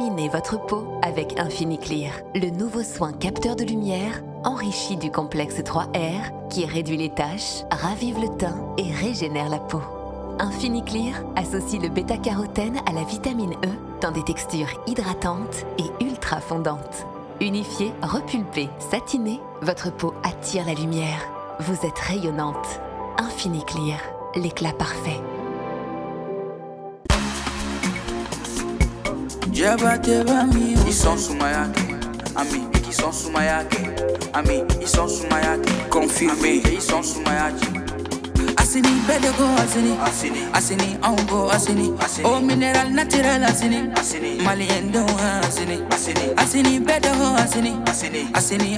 Illuminez votre peau avec InfiniClear, le nouveau soin capteur de lumière enrichi du complexe 3R qui réduit les taches, ravive le teint et régénère la peau. InfiniClear associe le bêta-carotène à la vitamine E dans des textures hydratantes et ultra fondantes. Unifiée, repulpée, satinée, votre peau attire la lumière. Vous êtes rayonnante. InfiniClear, l'éclat parfait. Confirmé. Asini, better go Asini, on go Asini. Oh, mineral natural Asini. Malien do Asini, better go Asini,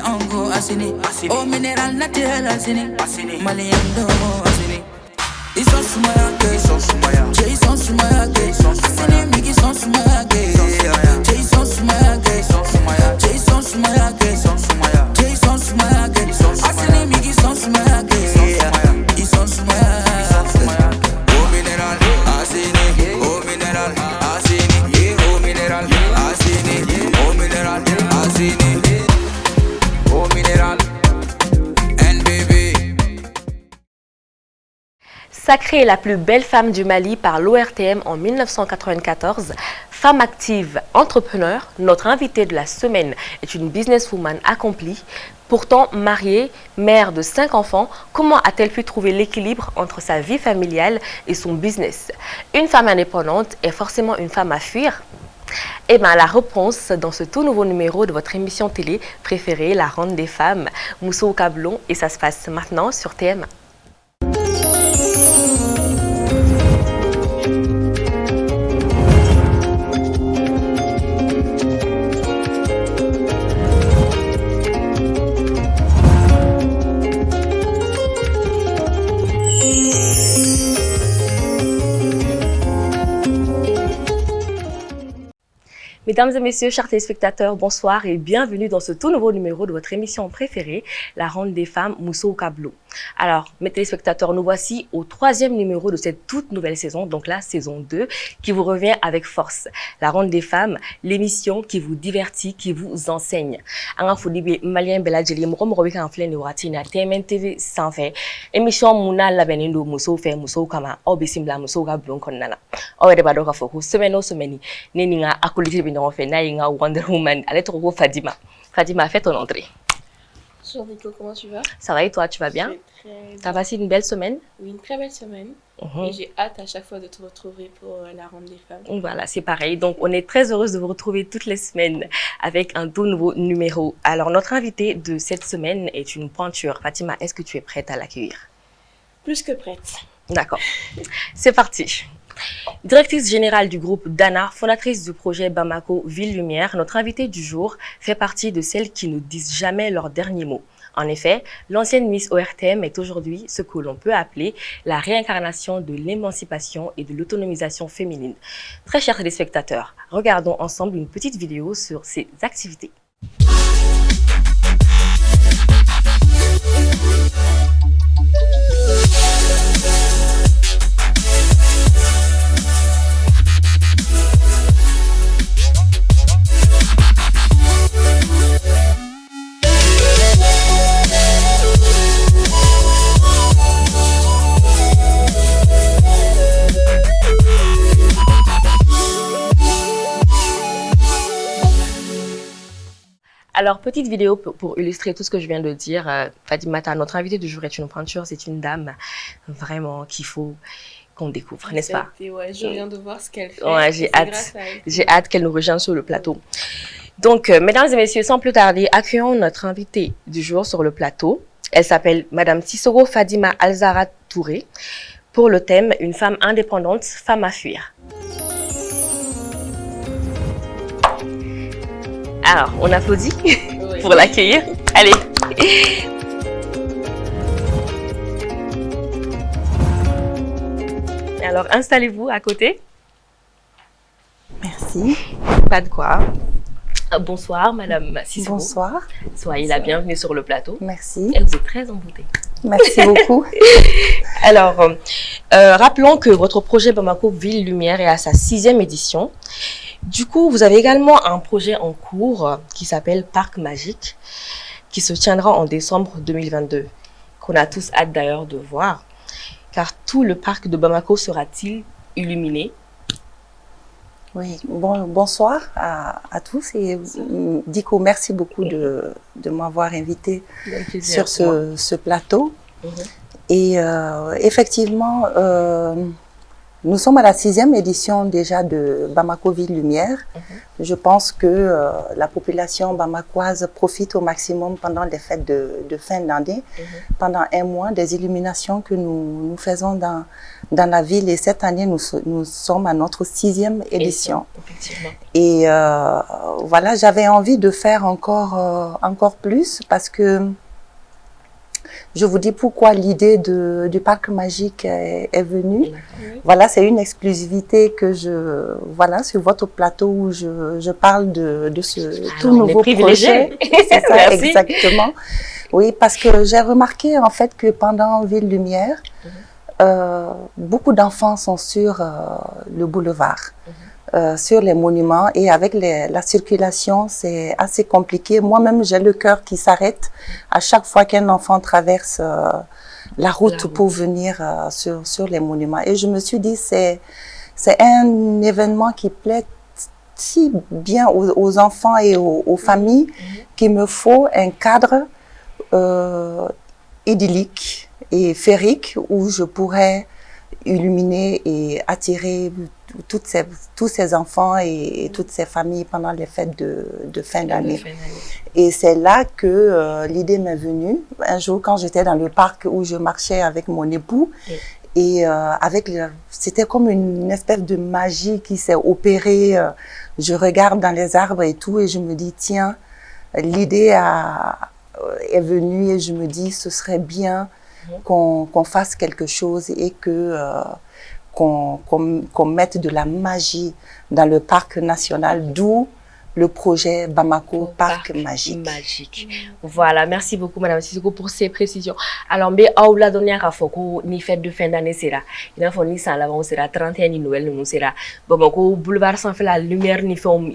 on go Asini. Oh, mineral natural Asini. Malien do Asini. Ils sont sous ma Jason sous ma Asini, Miki sont sous ma Jason sous ma Jason sous ma Jason sous ma Asini, Miki sont sous ma ils sont sous ma oh minéral Asini, oh minéral Asini, oh minéral Asini, oh minéral Asini, oh minéral NBB. Sacrée la plus belle femme du Mali par l'ORTM en 1994, femme active, entrepreneur, notre invitée de la semaine est une businesswoman accomplie. Pourtant mariée, mère de 5 enfants, comment a-t-elle pu trouver l'équilibre entre sa vie familiale et son business? Une femme indépendante est forcément une femme à fuir? Eh bien, la réponse dans ce tout nouveau numéro de votre émission télé préférée, La Ronde des Femmes, Mousso Kablon, et ça se passe maintenant sur TM1. Mesdames et messieurs, chers téléspectateurs, bonsoir et bienvenue dans ce tout nouveau numéro de votre émission préférée, La Ronde des Femmes, Mousso Kablon. Alors, mes téléspectateurs, nous voici au 3e numéro de cette toute nouvelle saison, donc la saison 2, qui vous revient avec force. La Ronde des Femmes, l'émission qui vous divertit, qui vous enseigne. Anga Foudibe, Malien Beladjeli, Mourom Robika Enflen Watina, TMN TV sans fait. Émission Mouna Labenendo, Mousso Fe, Mousso Kama, Obesimla, Mousso Kablon Konana. Owede Badoka Foko, semaine au semaine, Neninga, Akoliti Bino Fe, Nainga, Wonder Woman, allez trop Fadima. Fadima, fais ton entrée. Bonjour Nico, comment tu vas? Ça va et toi, tu vas bien? T'as passé une belle semaine? Oui, une très belle semaine. Et j'ai hâte à chaque fois de te retrouver pour la Ronde des Femmes. Voilà, c'est pareil. Donc, on est très heureuse de vous retrouver toutes les semaines avec un tout nouveau numéro. Alors, notre invitée de cette semaine est une pointure. Fatima, est-ce que tu es prête à l'accueillir? Plus que prête. D'accord. C'est parti. Directrice générale du groupe Dana, fondatrice du projet Bamako Ville Lumière, notre invitée du jour fait partie de celles qui ne disent jamais leur dernier mot. En effet, l'ancienne Miss ORTM est aujourd'hui ce que l'on peut appeler la réincarnation de l'émancipation et de l'autonomisation féminine. Très chers téléspectateurs, regardons ensemble une petite vidéo sur ces activités. Alors, petite vidéo pour illustrer tout ce que je viens de dire. Fadimata, notre invitée du jour est une pointure, c'est une dame vraiment qu'il faut qu'on découvre, n'est-ce pas? Ouais, je viens de voir ce qu'elle fait. Ouais, j'ai hâte qu'elle nous rejoigne sur le plateau. Donc, mesdames et messieurs, sans plus tarder, accueillons notre invitée du jour sur le plateau. Elle s'appelle Madame Sissoko Fadima Alzara Touré pour le thème « Une femme indépendante, femme à fuir ». Alors, on applaudit pour l'accueillir. Allez. Alors, installez-vous à côté. Merci. Pas de quoi. Bonsoir, Madame Sissoko. Bonsoir. Soyez la bienvenue sur le plateau. Merci. Et vous êtes très envoûtée. Merci beaucoup. Alors, rappelons que votre projet Bamako Ville Lumière est à sa 6e édition. Du coup, vous avez également un projet en cours qui s'appelle Parc Magique, qui se tiendra en décembre 2022, qu'on a tous hâte d'ailleurs de voir, car tout le parc de Bamako sera-t-il illuminé? Oui, bonsoir à tous et Diko, merci beaucoup de m'avoir invité sur ce plateau. Et effectivement, nous sommes à la 6e édition déjà de Bamako Ville Lumière. Je pense que la population bamakoise profite au maximum pendant les fêtes de fin d'année, pendant un mois, des illuminations que nous faisons dans la ville. Et cette année, nous sommes à notre 6e édition. Et voilà, j'avais envie de faire encore plus parce que je vous dis pourquoi l'idée du parc magique est venue. Voilà, c'est une exclusivité que voilà, sur votre plateau où je parle de ce tout nouveau projet. C'est ça, exactement. Oui, parce que j'ai remarqué en fait que pendant Ville Lumière, beaucoup d'enfants sont sur le boulevard. Sur les monuments et avec la circulation, c'est assez compliqué. Moi-même, j'ai le cœur qui s'arrête à chaque fois qu'un enfant traverse la route pour venir sur les monuments. Et je me suis dit, c'est un événement qui plaît si bien aux enfants et aux familles qu'il me faut un cadre idyllique et féerique où je pourrais illuminer et attirer tous ces enfants et toutes ces familles pendant les fêtes de fin d'année. Et c'est là que l'idée m'est venue. Un jour, quand j'étais dans le parc où je marchais avec mon époux, et c'était comme une espèce de magie qui s'est opérée. Je regarde dans les arbres et tout, et je me dis, tiens, l'idée est venue, et je me dis, ce serait bien qu'on fasse quelque chose et qu'on mette de la magie dans le parc national, d'où le projet Bamako Parc Magique. Voilà, merci beaucoup Madame Sissoko pour ces précisions. Alors, mais à la dernière fois que ni fête de fin d'année sera, il a fallu ça là, on sera 31 ni Noël nous sera. Bamako boulevard sans fait la lumière ni forme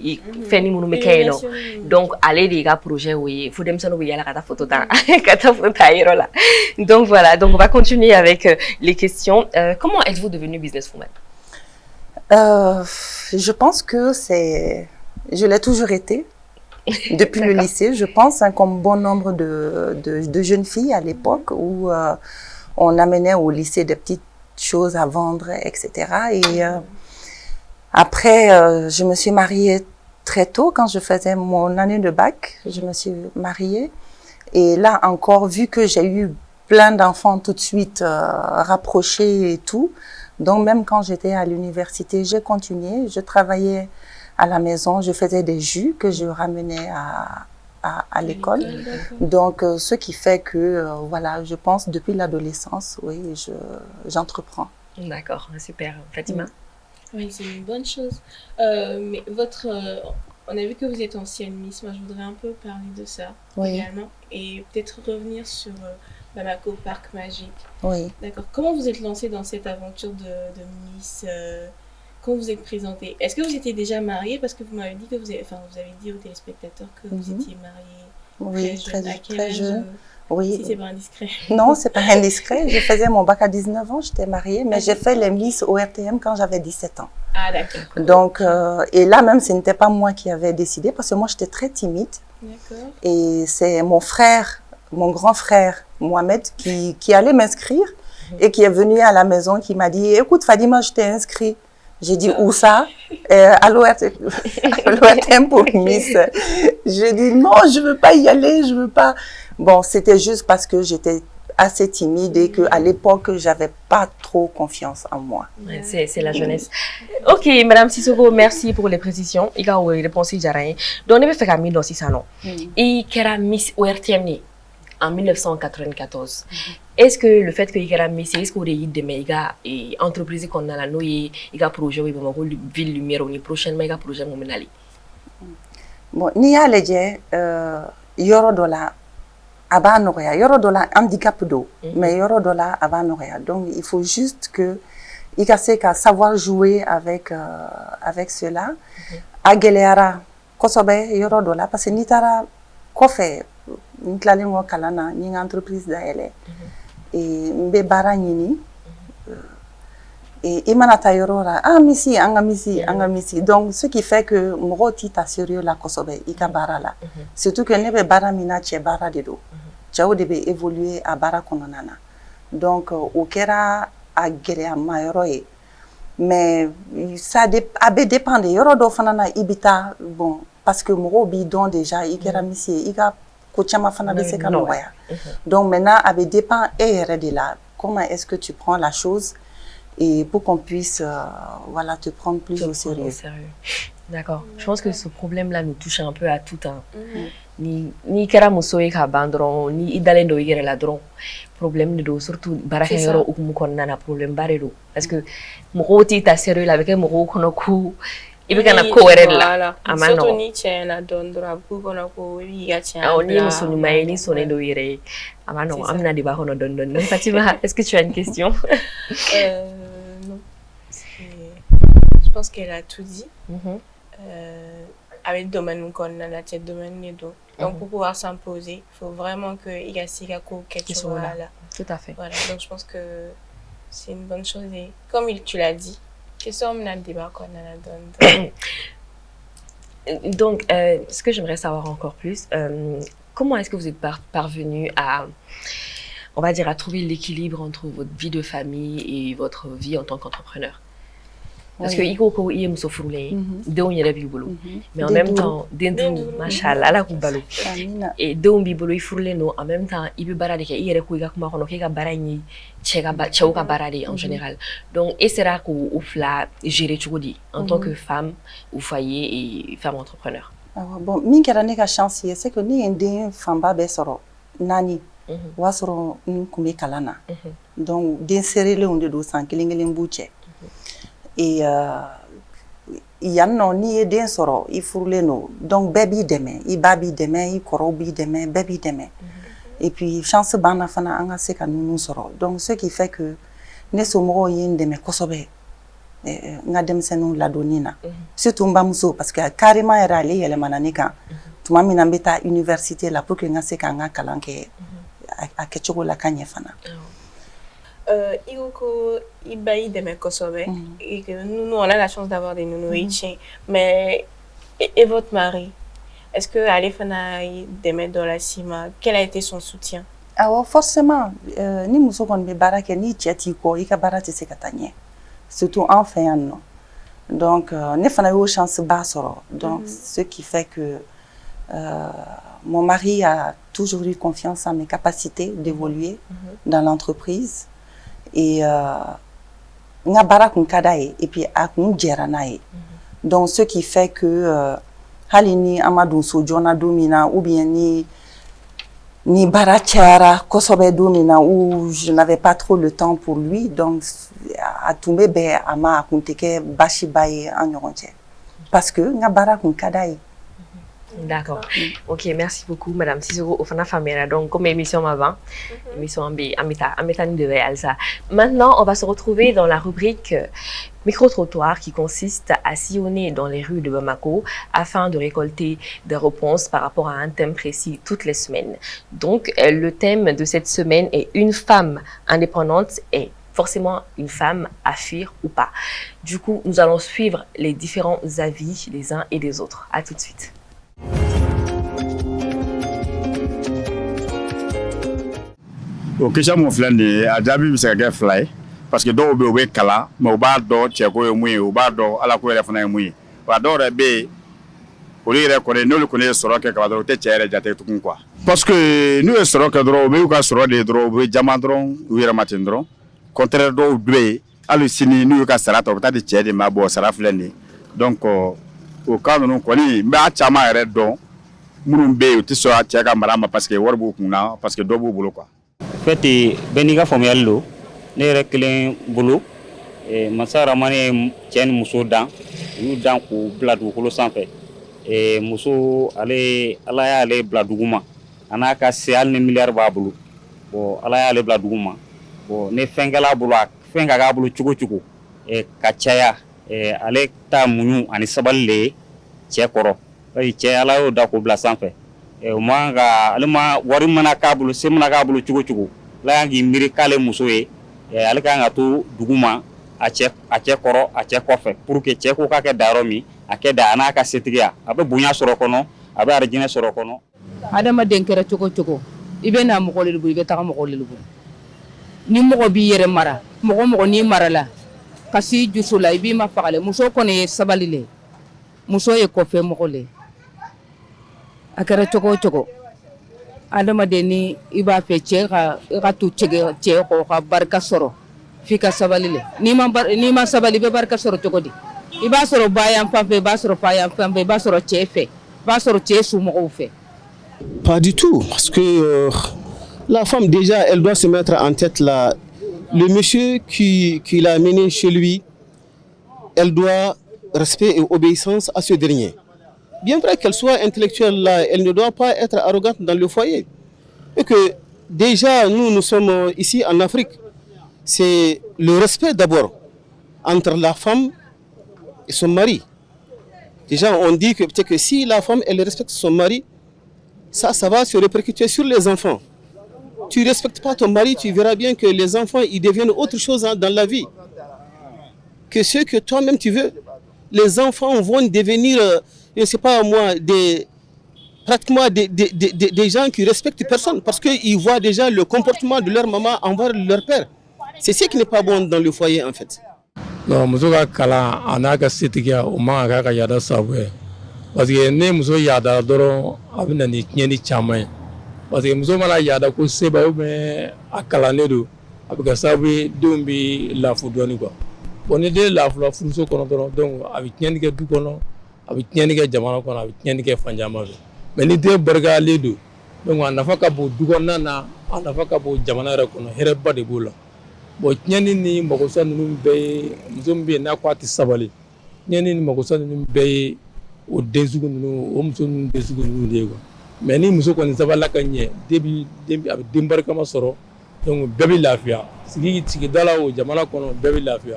fait ni mon mekano. Donc allez les gars projet oui, faut dem ça nous y a la cata photo dans cata photo là. Donc voilà, donc on va continuer avec les questions. Comment êtes-vous devenu businesswoman? Je pense que je l'ai toujours été, depuis le lycée, je pense, comme bon nombre de jeunes filles à l'époque où on amenait au lycée des petites choses à vendre, etc. Et après, je me suis mariée très tôt, quand je faisais mon année de bac, je me suis mariée. Et là encore, vu que j'ai eu plein d'enfants tout de suite rapprochés et tout, donc même quand j'étais à l'université, j'ai continué, je travaillais à la maison, je faisais des jus que je ramenais à l'école. Donc, ce qui fait que, voilà, je pense depuis l'adolescence, oui, j'entreprends. D'accord, super. Fatima? Oui, c'est une bonne chose. Mais on a vu que vous êtes ancienne Miss. Moi, je voudrais un peu parler de ça également. Et peut-être revenir sur Bamako Parc Magique. Oui. D'accord. Comment vous êtes lancée dans cette aventure de Miss quand vous êtes présentée? Est-ce que vous étiez déjà mariée? Parce que vous m'avez dit que vous avez dit aux téléspectateurs que vous étiez mariée très jeune. Oui. Si c'est pas indiscret. Non, c'est pas indiscret. Je faisais mon bac à 19 ans, j'étais mariée, mais j'ai fait les Miss au RTM quand j'avais 17 ans. Ah, d'accord. Donc, et là même, ce n'était pas moi qui avais décidé, parce que moi, j'étais très timide. D'accord. Et c'est mon grand frère, Mohamed, qui allait m'inscrire et qui est venu à la maison, qui m'a dit, écoute, Fadima, je t'ai inscrit. J'ai dit, où ça? À l'ORTM pour Miss. J'ai dit, non, je veux pas y aller, je veux pas. Bon, c'était juste parce que j'étais assez timide et qu'à l'époque, j'avais pas trop confiance en moi. Ouais, c'est la jeunesse. Ok, Madame Sissoko, merci pour les précisions. Il y a une réponse, il y a rien. Donc, on va faire un dans ce salon. Et qui a Miss ORTM en 1994. Est-ce que le fait que il y a Miss, est-ce qu'il y a des entreprises qu'on a là, il y a projet, il y a ville lumière, prochainement il y a projet momentali. Bon, il y a les yoro dola abanoria, yoro dola handicap do, mais yoro dola abanoria. Donc il faut juste que i ka se ka savoir jouer avec cela a gɛlɛyara kosɛbɛ yɔrɔ dɔ la parce que n'i taara kɔfɛ n tilalen kɔ kalan na n ye n ka entreprise dayɛlɛ n bɛ baara ɲini i mana taa yɔrɔ la an ka misi donc ce qui fait que mɔgɔw t'i ta sérieux la kosɛbɛ i ka baara la surtout que ne bɛ baara min na cɛ baara de don cɛw de bɛ évoluer a baara kɔnɔna na donc o kɛra a gɛlɛyama yɔrɔ ye mais a bɛ dépend de yɔrɔ dɔ fana na i bɛ taa bon parce que mɔgɔw b'i dɔn déjà i kɛra misi ye i ka ko caman fana bɛ se ka nɔgɔya donc maintenant a bɛ dépend e yɛrɛ de la comment est-ce que tu prends la chose et pour qu'on puisse voilà, te prendre plus au sérieux. D'accord. Je pense que ce problème-là nous touche un peu à tout. Ni kera muso ye ka ban dɔrɔn ni i dalen do i yɛrɛ la dɔrɔn problème de do surtout baarakɛyɔrɔ hukumu kɔnɔna na problème ba de do parce que mɔgɔw t'i ta sérieux la a bɛ kɛ mɔgɔw kɔnɔ ko i bɛ kana ko wɛrɛ de la a ma nɔgɔn surtout ni cɛ na dɔn dɔrɔn a bɛ k'u kɔnɔ ko i b'i ka tiɲɛ ni muso ɲuman ye ni sɔnnen do i yɛrɛ ye a ma nɔgɔn an bɛna débat kɔnɔ dɔɔni dɔɔni Fatima est-ce que tu as une question? Non. Je pense qu'elle a tout dit. Avec le domaine qu'on a la tête domaine les deux. Donc pour pouvoir s'imposer, il faut vraiment que il y a quelque chose là. Tout à fait. Voilà. Donc je pense que c'est une bonne chose et comme tu l'as dit, question on a le débat qu'on a donc ce que j'aimerais savoir encore plus, comment est-ce que vous êtes parvenu à on va dire à trouver l'équilibre entre votre vie de famille et votre vie en tant qu'entrepreneur? Parce que iko ko iye muso furulen denw yɛrɛ b'i bolo mais en même temps den duuru machallah ala k'u balo et denw b'i bolo i furulen don en même temps i bɛ baara de kɛ i yɛrɛ ko i ka kuma kɔnɔ k'e ka baara in ye cɛw ka baara de en général donc e sera k'o fila gérer cogo di en tant que femme au foyer et femme entrepreneur? Bon min kɛra ne ka chance ye c'est que ne ye n den fanba bɛɛ sɔrɔ 4 o b'a sɔrɔ n kun bɛ kalan na donc den serelenw de don san kelen kelen b'u cɛ et yan nɔ n'i ye den sɔrɔ i furulen don donc bɛɛ b'i dɛmɛ i ba b'i dɛmɛ i kɔrɔw b'i dɛmɛ bɛɛ b'i dɛmɛ et puis chance b'an na fana an ka se ka ninnu sɔrɔ donc ce qui fait que ne somɔgɔw ye n dɛmɛ kosɛbɛ n ka denmisɛnninw ladonni na surtout n bamuso parce que carrément yɛrɛ ale yɛlɛmana ne kan tuma min na n bɛ taa université la pour que n ka se ka n ka kalan kɛ a kɛcogo la ka ɲɛ fana. Iruko Ibaï de Mekosobe, et que nous, on a la chance d'avoir des nounouïtiens, mais et votre mari, est-ce que Alefana Demet dans la Cima, quel a été son soutien? Alors forcément, ni muso kon be baraka ni tiati ko i ka barati se katanye. Surtout enfin non. Donc ne fana yo chance ba soro. Donc ce qui fait que mon mari a toujours eu confiance en mes capacités d'évoluer dans l'entreprise. Et nga bara kun kada ye et puis a kun jɛra n'a ye donc ce qui fait que hali ni amadou so jona domina ou bien ni bara cayara kosɛbɛ domina où je n'avais pas trop le temps pour lui donc a tun bɛ a ma a kun tɛ kɛ basiba ye an ɲɔgɔn cɛ parce que nga bara kun kada ye. D'accord. Ok, merci beaucoup, Madame Cicero. Au fana famille, donc comme émission avant, émission Amita de Alsa. Maintenant, on va se retrouver dans la rubrique micro-trottoir qui consiste à sillonner dans les rues de Bamako afin de récolter des réponses par rapport à un thème précis toutes les semaines. Donc, le thème de cette semaine est une femme indépendante et forcément une femme à fuir ou pas. Du coup, nous allons suivre les différents avis des uns et des autres. À tout de suite. O question mon filɛ nin ye a jaabi bɛ se ka kɛ 2 ye parce que dɔw bɛ yen u bɛ kalan mais u b'a dɔn cɛko ye mun ye u b'a dɔn alako yɛrɛ fana ye mun ye wa dɔw yɛrɛ bɛ yen olu yɛrɛ kɔni n'olu kɔni ye sɔrɔ kɛ kaban dɔrɔn u tɛ cɛ yɛrɛ jate tugun quoi parce que n'u ye sɔrɔ kɛ dɔrɔn u bɛ y'u ka sɔrɔ de dɔrɔn u bɛ jama dɔrɔn u yɛrɛ ma ten dɔrɔn contraire dɔw bɛ yen hali sini n'u y'u ka sara ta u bɛ taa di cɛ de ma bɔ sara filɛ nin ye donc o cas ninnu kɔni n b'a caman yɛrɛ dɔn minnu bɛ yen u tɛ sɔn a cɛ ka mara ma parce que wari b'u kun na parce que dɔ b'u bolo quoi. Fait bɛɛ n'i ka faamuyali don ne yɛrɛ kelen bolo masa Rahamani ye cɛ ni muso dan u y'u dan k'u bila dugukolo sanfɛ muso ale ala y'ale bila duguma a n'a ka se hali ni miliyari b'a bolo bon ala y'ale bila duguma bon ne fɛn kɛla bolo fɛn ka k'a bolo cogo cogo ka caya ale ta muɲu ani sabali le cɛ kɔrɔ bari cɛ ala y'o da k'o bila sanfɛ o man ka ale ma wari mana k'a bolo se mana k'a bolo cogo cogo ala y'an k'i miiri k'ale muso ye ale kan ka to dugu ma a cɛ kɔrɔ a cɛ kɔfɛ pour que cɛ ko k'a kɛ da yɔrɔ min a kɛ da a n'a ka setigiya a bɛ bonya sɔrɔ kɔnɔ a bɛ arijinɛ sɔrɔ kɔnɔ adamaden kɛra cogo cogo i bɛ na mɔgɔ le bolo i bɛ taga mɔgɔ le bolo ni mɔgɔ b'i yɛrɛ mara mɔgɔ n'i marala ka s'i jusu la i b'i ma fagale muso kɔni ye sabali le muso ye kɔfɛ mɔgɔ le a kɛra cogo cogo adamaden ni i b'a fɛ cɛ ka to cɛ kɔ ka barika sɔrɔ f'i ka sabali le n'i ma sabali i bɛ barika sɔrɔ cogo di i b'a sɔrɔ ba yan fan fɛ i b'a sɔrɔ fa yan fan fɛ i b'a sɔrɔ cɛ fɛ i b'a sɔrɔ cɛ somɔgɔw fɛ. Pas du tout, parce que la femme déjà elle doit se mettre en tête là. Le monsieur qui l'a amené chez lui, elle doit respect et obéissance à ce dernier. Bien vrai qu'elle soit intellectuelle là, elle ne doit pas être arrogante dans le foyer. Et que déjà nous sommes ici en Afrique, c'est le respect d'abord entre la femme et son mari. Déjà on dit que peut-être que si la femme elle respecte son mari, ça va se répercuter sur les enfants. Tu ne respectes pas ton mari, tu verras bien que les enfants ils deviennent autre chose dans la vie que ce que toi-même tu veux. Les enfants vont devenir, je ne sais pas moi, pratiquement des gens qui respectent personne parce qu'ils voient déjà le comportement de leur maman envers leur père. C'est ce qui n'est pas bon dans le foyer en fait. Non, muso ka kalan a n'a ka setigiya o man ka yaada sababu ye parce que ne muso yaada dɔrɔn a bɛ na ni tiɲɛni caman ye parce que muso mana yaada ko seba ou bien a kalannen don a bɛ kɛ sababu ye denw bɛ lafu dɔɔni quoi bon ni den lafula furuso kɔnɔ dɔrɔn donc a bɛ tiɲɛni kɛ du kɔnɔ a bɛ tiɲɛni kɛ jamana kɔnɔ a bɛ tiɲɛni kɛ fan caman fɛ mais ni den barikalen don donc a nafa ka bon du kɔnɔna na a nafa ka bon jamana yɛrɛ kɔnɔ hɛrɛba de b'o la. Bon tiɲɛni ni magosa ninnu bɛɛ ye muso min bɛ yen n'a ko a tɛ sabali tiɲɛni ni magosa ninnu bɛɛ ye o den sugu ninnu o muso ninnu den sugu ninnu de ye quoi mais ni muso kɔni sabalila ka ɲɛ a bɛ den barikama sɔrɔ donc bɛɛ bɛ lafiya sigida la o jamana kɔnɔ bɛɛ bɛ lafiya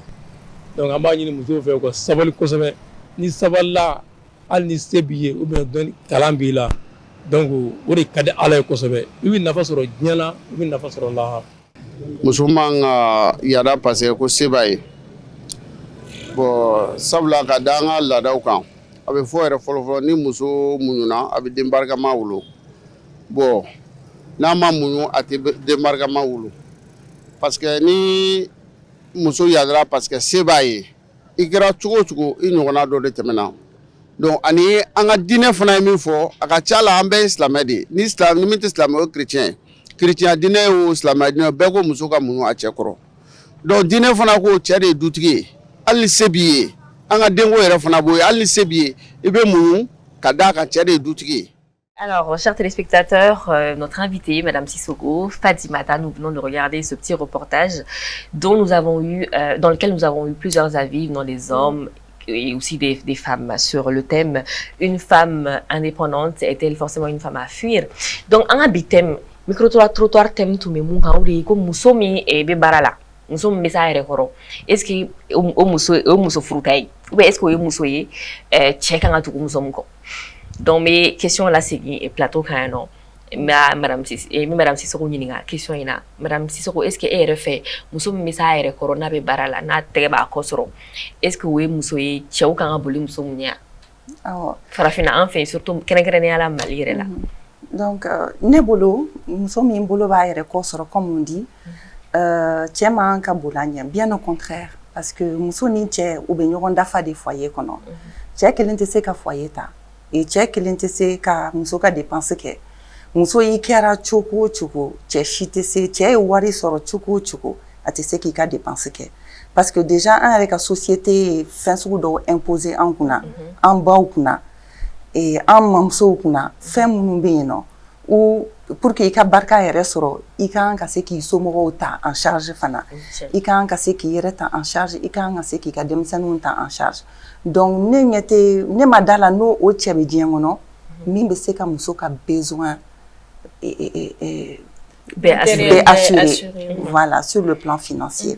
donc an b'a ɲini musow fɛ ka sabali kosɛbɛ ni sabalila hali ni se b'i ye ou bien dɔnni kalan b'i la donc o de ka di Ala ye kosɛbɛ i bɛ nafa sɔrɔ diɲɛ la i bɛ nafa sɔrɔ lahara. Muso man ka yaada parce que ko seba ye bon sabula ka da an ka laadaw kan a bɛ fɔ yɛrɛ fɔlɔfɔlɔ ni muso muɲuna a bɛ den barikama wolo bon n'a ma muɲu a tɛ den barikama wolo parce que ni muso yaadara parce que seba ye i kɛra cogo o cogo i ɲɔgɔnna dɔ de tɛmɛna donc ani an ka diinɛ fana ye min fɔ a ka ca la an bɛɛ ye silamɛ de ye ni min tɛ silamɛ o ye chrétien chrétien dinɛ o silamɛ dinɛ bɛɛ ko muso ka muɲu a cɛ kɔrɔ donc dinɛ fana ko cɛ de ye dutigi ye hali ni se b'i ye an ka denko yɛrɛ fana b'o ye hali ni se b'i ye i bɛ muɲu ka d'a kan cɛ de ye dutigi ye. Alors, chers téléspectateurs, notre invitée, Madame Sissoko, Fatimata, nous venons de regarder ce petit reportage dont dans lequel nous avons eu plusieurs avis, dans les hommes et aussi des femmes, sur le thème « Une femme indépendante est-elle forcément une femme à fuir ?» Donc, un habitem, micro-trottoir thème tout me mou kauri ko muso mi e be barala muso mi sa ere koro est-ce que o muso frutai ou est-ce que o muso ye check nga tu muso mko donc mes questions là c'est plateau kano madame Sissoko nyinga question ina madame Sissoko est-ce que ere fait muso mi sa ere koro na be barala na tege ba kosoro est-ce que o muso ye chew kan boli muso munya farafina enfin surtout kene ne ala malire là. Donc, nebolo, nous sommes un bolo comme on dit, tiens man ka bolanya, bien au contraire, parce que nous sommes ni tiens ou bien nous dafa des foyers kono, tiens que l'intérêt ka foyer ta, et tiens que l'intérêt ka nous sommes ka dépenser que, nous sommes y kera choko, tiens chite se, tiens wari soro choko, atese qui ka dépenser que, parce que déjà avec la société fin sur do imposer en kuna, en bas kuna. Et en mamso kuna fɛn minnu bɛ yen nɔ ou pour que i ka barika yɛrɛ sɔrɔ i kan ka se k'i somɔgɔw ta en charge fana i kan ka se k'i yɛrɛ ta en charge i kan ka se k'i ka denmisɛnninw ta en charge donc ne ma da la n'o cɛ bɛ diɲɛ kɔnɔ min bɛ se ka muso ka besoin assurer voilà sur le plan financier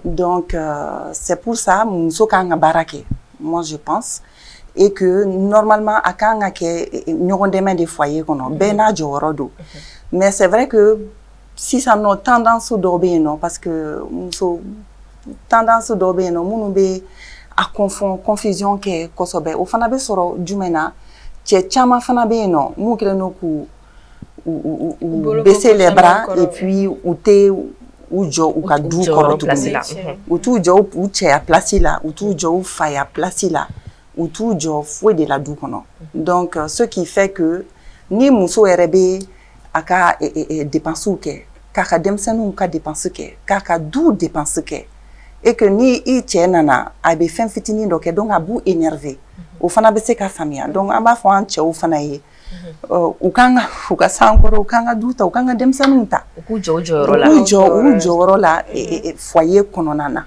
Donc, c'est pour ça, muso kanga barake, moi je pense. Et que normalement, à kanga ke nyogon demain des foyers kono, bena jorodo. Mais c'est vrai que si ça n'a tendance au dorbe non, parce que muso tendance au dorbe non, munu be a confusion ke kosobe. O fana be soro jumena, tche chama fana be non, mu kile no ku ou baisser les bras et puis ou te ou jo ou ka du koro tu ou tu jo ou che a place là ou tu jo ou fa ya place là ou tu jo fouet de la du kono. Donc ce qui fait que ni muso erebe aka dépense ke kaka demsenu ka dépense ke kaka du dépense ke et que ni i che nana abe fin fitini donc abu énervé o fana be se ka famia donc amba fo an che o fana ye ukanga ukasankoro ukanga duta ukanga demsanunta ujo la foyer kononana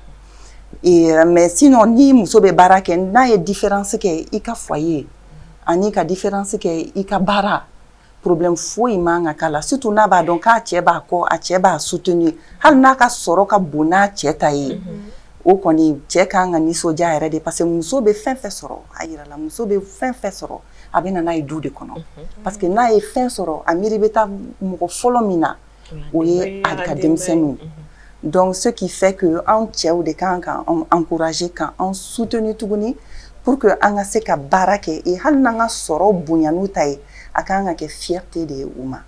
et mais sinon ni muso be barake na ye différence ke ika foyer ani ka différence ke ika bara problème foi manga kala surtout na ba donc a tieba ko a tieba soutenir hal na ka soro ka bona tieta yi o koni tieka nga ni soja ere de parce que muso be fin fait soro ayira la muso be fin fait soro abena na idu de kono parce que na e fin soro amiri beta mo folo mina oye académicien. Donc ce qui fait que en tieu de kan encourager kan en soutenir tuguni pour que anga se ka barake e hal nanga soro bunyanu tai akanga ke fierté de Ouma.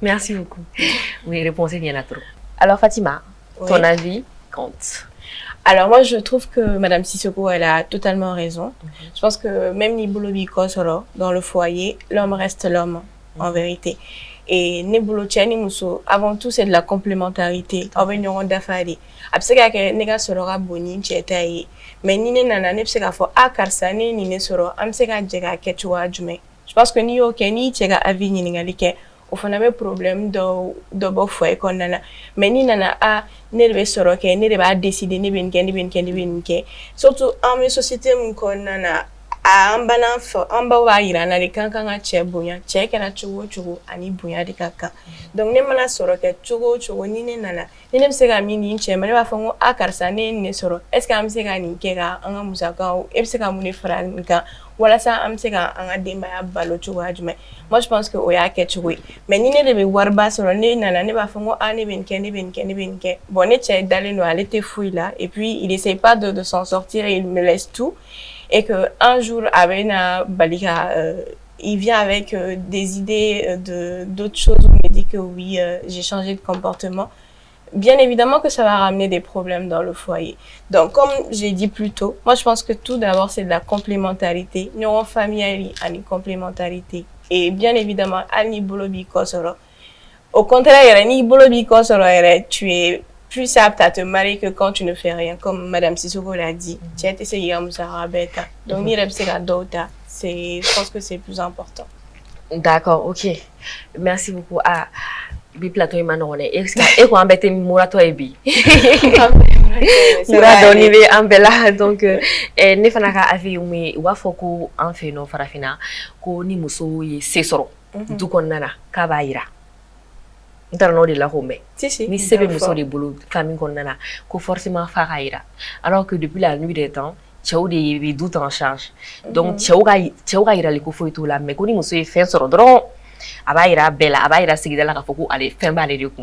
Merci beaucoup. Oui, réponse bien à trop. Alors Fatima, ton avis compte. Alors moi je trouve que Madame Sissoko elle a totalement raison. Je pense que même Nibolobi Kosoro dans le foyer, l'homme reste l'homme en vérité. Et Nebolo Tchani Mousso, avant tout c'est de la complémentarité. Avenyon d'affaires. Absega ke nega sorora boni tchetaye. Mais nine nana nepsega fo akarsane nine soro amsega jega ketchwa jume. Je pense que ni ok ni tchega avi ni ngalike. Au fond, on a un problème de bofoye qu'on a. Mais ni nana a nerve soro ke ne ba décider ni ben ke. Surtout en mes sociétés mon qu'on a amba wa ira na de kankan a che bunya che kana chugo ani bunya de kaka. Donc ne mana soro ke chugo ni ne nana. Ni ne msega mini che mane ba fango akarsa ne soro. Est-ce que am sega ni ke ga anga musaka o e sega muni fra nka wala sa am sega anga demba ya balo chugo ajme. Moi je pense que oya ke chugo. Mais ni ne de be warba soro ne nana ne ba fango ani ben ke. Bon ne che d'aller no aller te fouille là et puis il essaye pas de s'en sortir et il me laisse tout. Et que un jour Abena Balika il vient avec des idées d'autres choses où il me dit que oui j'ai changé de comportement. Bien évidemment que ça va ramener des problèmes dans le foyer. Donc comme j'ai dit plus tôt, moi je pense que tout d'abord c'est de la complémentarité. Nous en famille a une complémentarité et bien évidemment ani bolobi kosoro. Au contraire, ni bolobi kosoro tu es plus apte à te marier que quand tu ne fais rien, comme Madame Sissoko l'a dit. Tu as essayé à Moussara Beta. Donc, je pense que c'est plus important. D'accord, ok. Merci beaucoup. Ah, bi plateau imanone. Est-ce que vous embêtez Mourato et bi? Mourato ni be ambela donc ne fana ka avi umi wa foko en fait no farafina ko ni muso ye sesoro du konnana ka ba ira. Interno de la home. Si. Ni sebe muso de boulot, famille konnana ko forcément faraira. Alors que depuis la nuit des temps, tchao des doutes en charge. Donc tchao ga ira le ko foi tout là mais ko ni muso ye fin soro dron abaira bella abaira sigida la ka foko ale fin ba le de ku.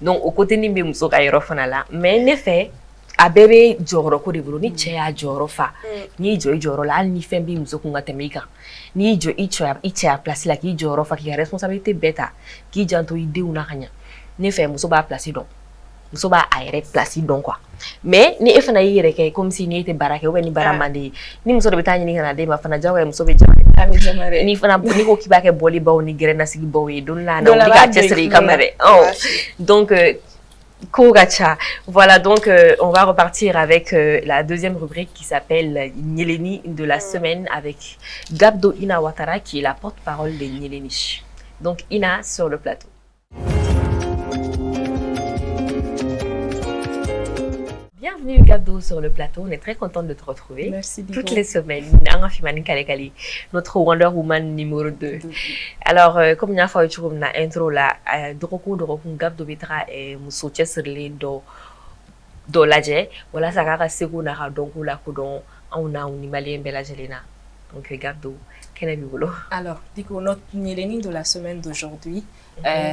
Donc au côté ni be muso ga ira fana la mais ne fait a bébé joro ko de boulot ni tchaya joro fa. Ni joro la ni fin bi muso ku ngatemika. Ni jo icha place la ki joro fa ki responsabilité beta ki janto ide una kanya ne fait muso ba place donc muso ba aire place donc quoi mais ni e fana yire ke comme si ni était barake ou ni baramandi ni muso de betani ni kana de ma fana jawe muso be jamare ni fana ni ko kibake boli baw ni grena sigi baw e don la na obliga chesri camere oh donc Kogacha. Voilà, donc on va repartir avec la deuxième rubrique qui s'appelle Nyeleni de la semaine avec Gabdo Ina Ouattara qui est la porte-parole de Nyeleni. Donc Ina sur le plateau. Bienvenue Gabdo sur le plateau, on est très contente de te retrouver. Merci Digo. Toutes les semaines, notre Wonder Woman numéro 2. Alors, comme il y a fait une intro là, Gabdo Bitra et Mousso Chesserle dɔ lajɛ walasa k'a ka seko n'a ka dɔnko lakodɔn anw na ni maliyɛn bɛɛ lajɛlen na. Donc Gabdo, quel est le boulot? Alors, notre Nyeleni de la semaine d'aujourd'hui,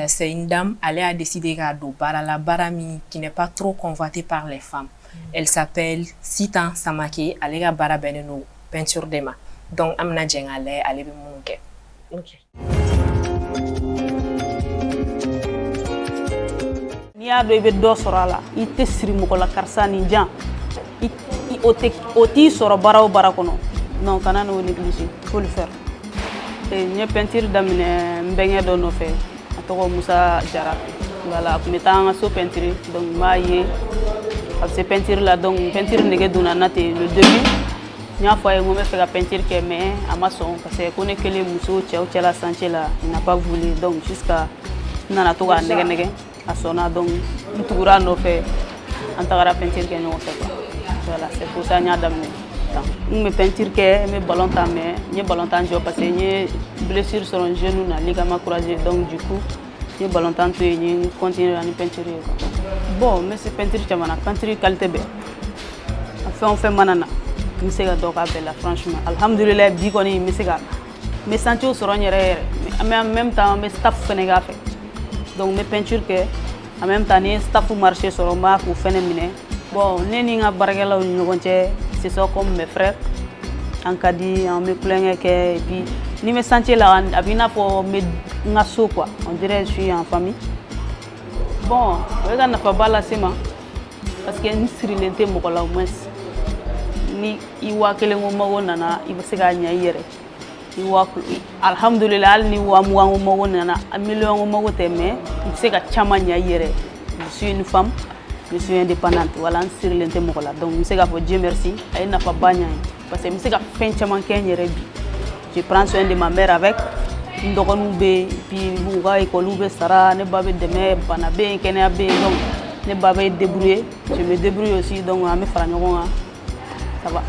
c'est une dame, elle a décidé de la barami qui n'est pas trop convoitée par les femmes. Elle s'appelle Sita Samake, elle a barabeno peinture des mains. Donc, amna jengale, elle est monke. Ok. Ni a do ibe do sorala, ite siri mukola karsa ni jan. Oti soro bara o bara kono. Non, kana no négliger, faut le faire. Et ni peinture damine mbenge do no fait. Atoko Moussa Jara. Voilà, comme étant so peinture donc maye avec peinture là donc peinture nege dona nate le début. Nya fois ngome fait la peinture que mais à maçon parce que connaît que les muso tchao la santé là, il n'a pas voulu donc jusqu'à nana toga nege à sona donc ntoura no fait antara peinture que no fait. Voilà, c'est pour ça nya damine. Me peinture que me ballon ta mais ni ballon ta jo parce que ni blessure sur un genou na ligament croisé donc du coup ni ballon ta tu ni continuer à ni peinture bon mais c'est peinture chamana peinture qualité be on fait manana mi se ga do ka bella franchement alhamdoulillah bi ko ni mi se ga me senti sur un mais en même temps me staff fenega fait donc mes peinture que en même temps ni staff marché sur ma pour féminin bon neni nga bargela ñu gonté c'est ça comme mes frères en Kadi en me plaignait que et puis ni me sentir là abina pour me ngaso quoi on dirait je suis en famille bon on n'a pas bala sema parce que ni sirilente mo ko la moins ni iwa kele mo mago nana iba sega nya yere iwa alhamdulillah ni wa mo mago nana a million mo mago teme sega chama nya yere je suis une femme. Je suis indépendante, voilà, sur l'intémola. Donc, je sais que Dieu merci, elle n'a pas bagné. Parce que je sais que fin de semaine, je prends soin de ma mère avec. Puis, je école Sara, ne pas de mer, Panabe, Kenabe, donc, ne pas débrouiller. Je me débrouille aussi, donc, à me faire ça va.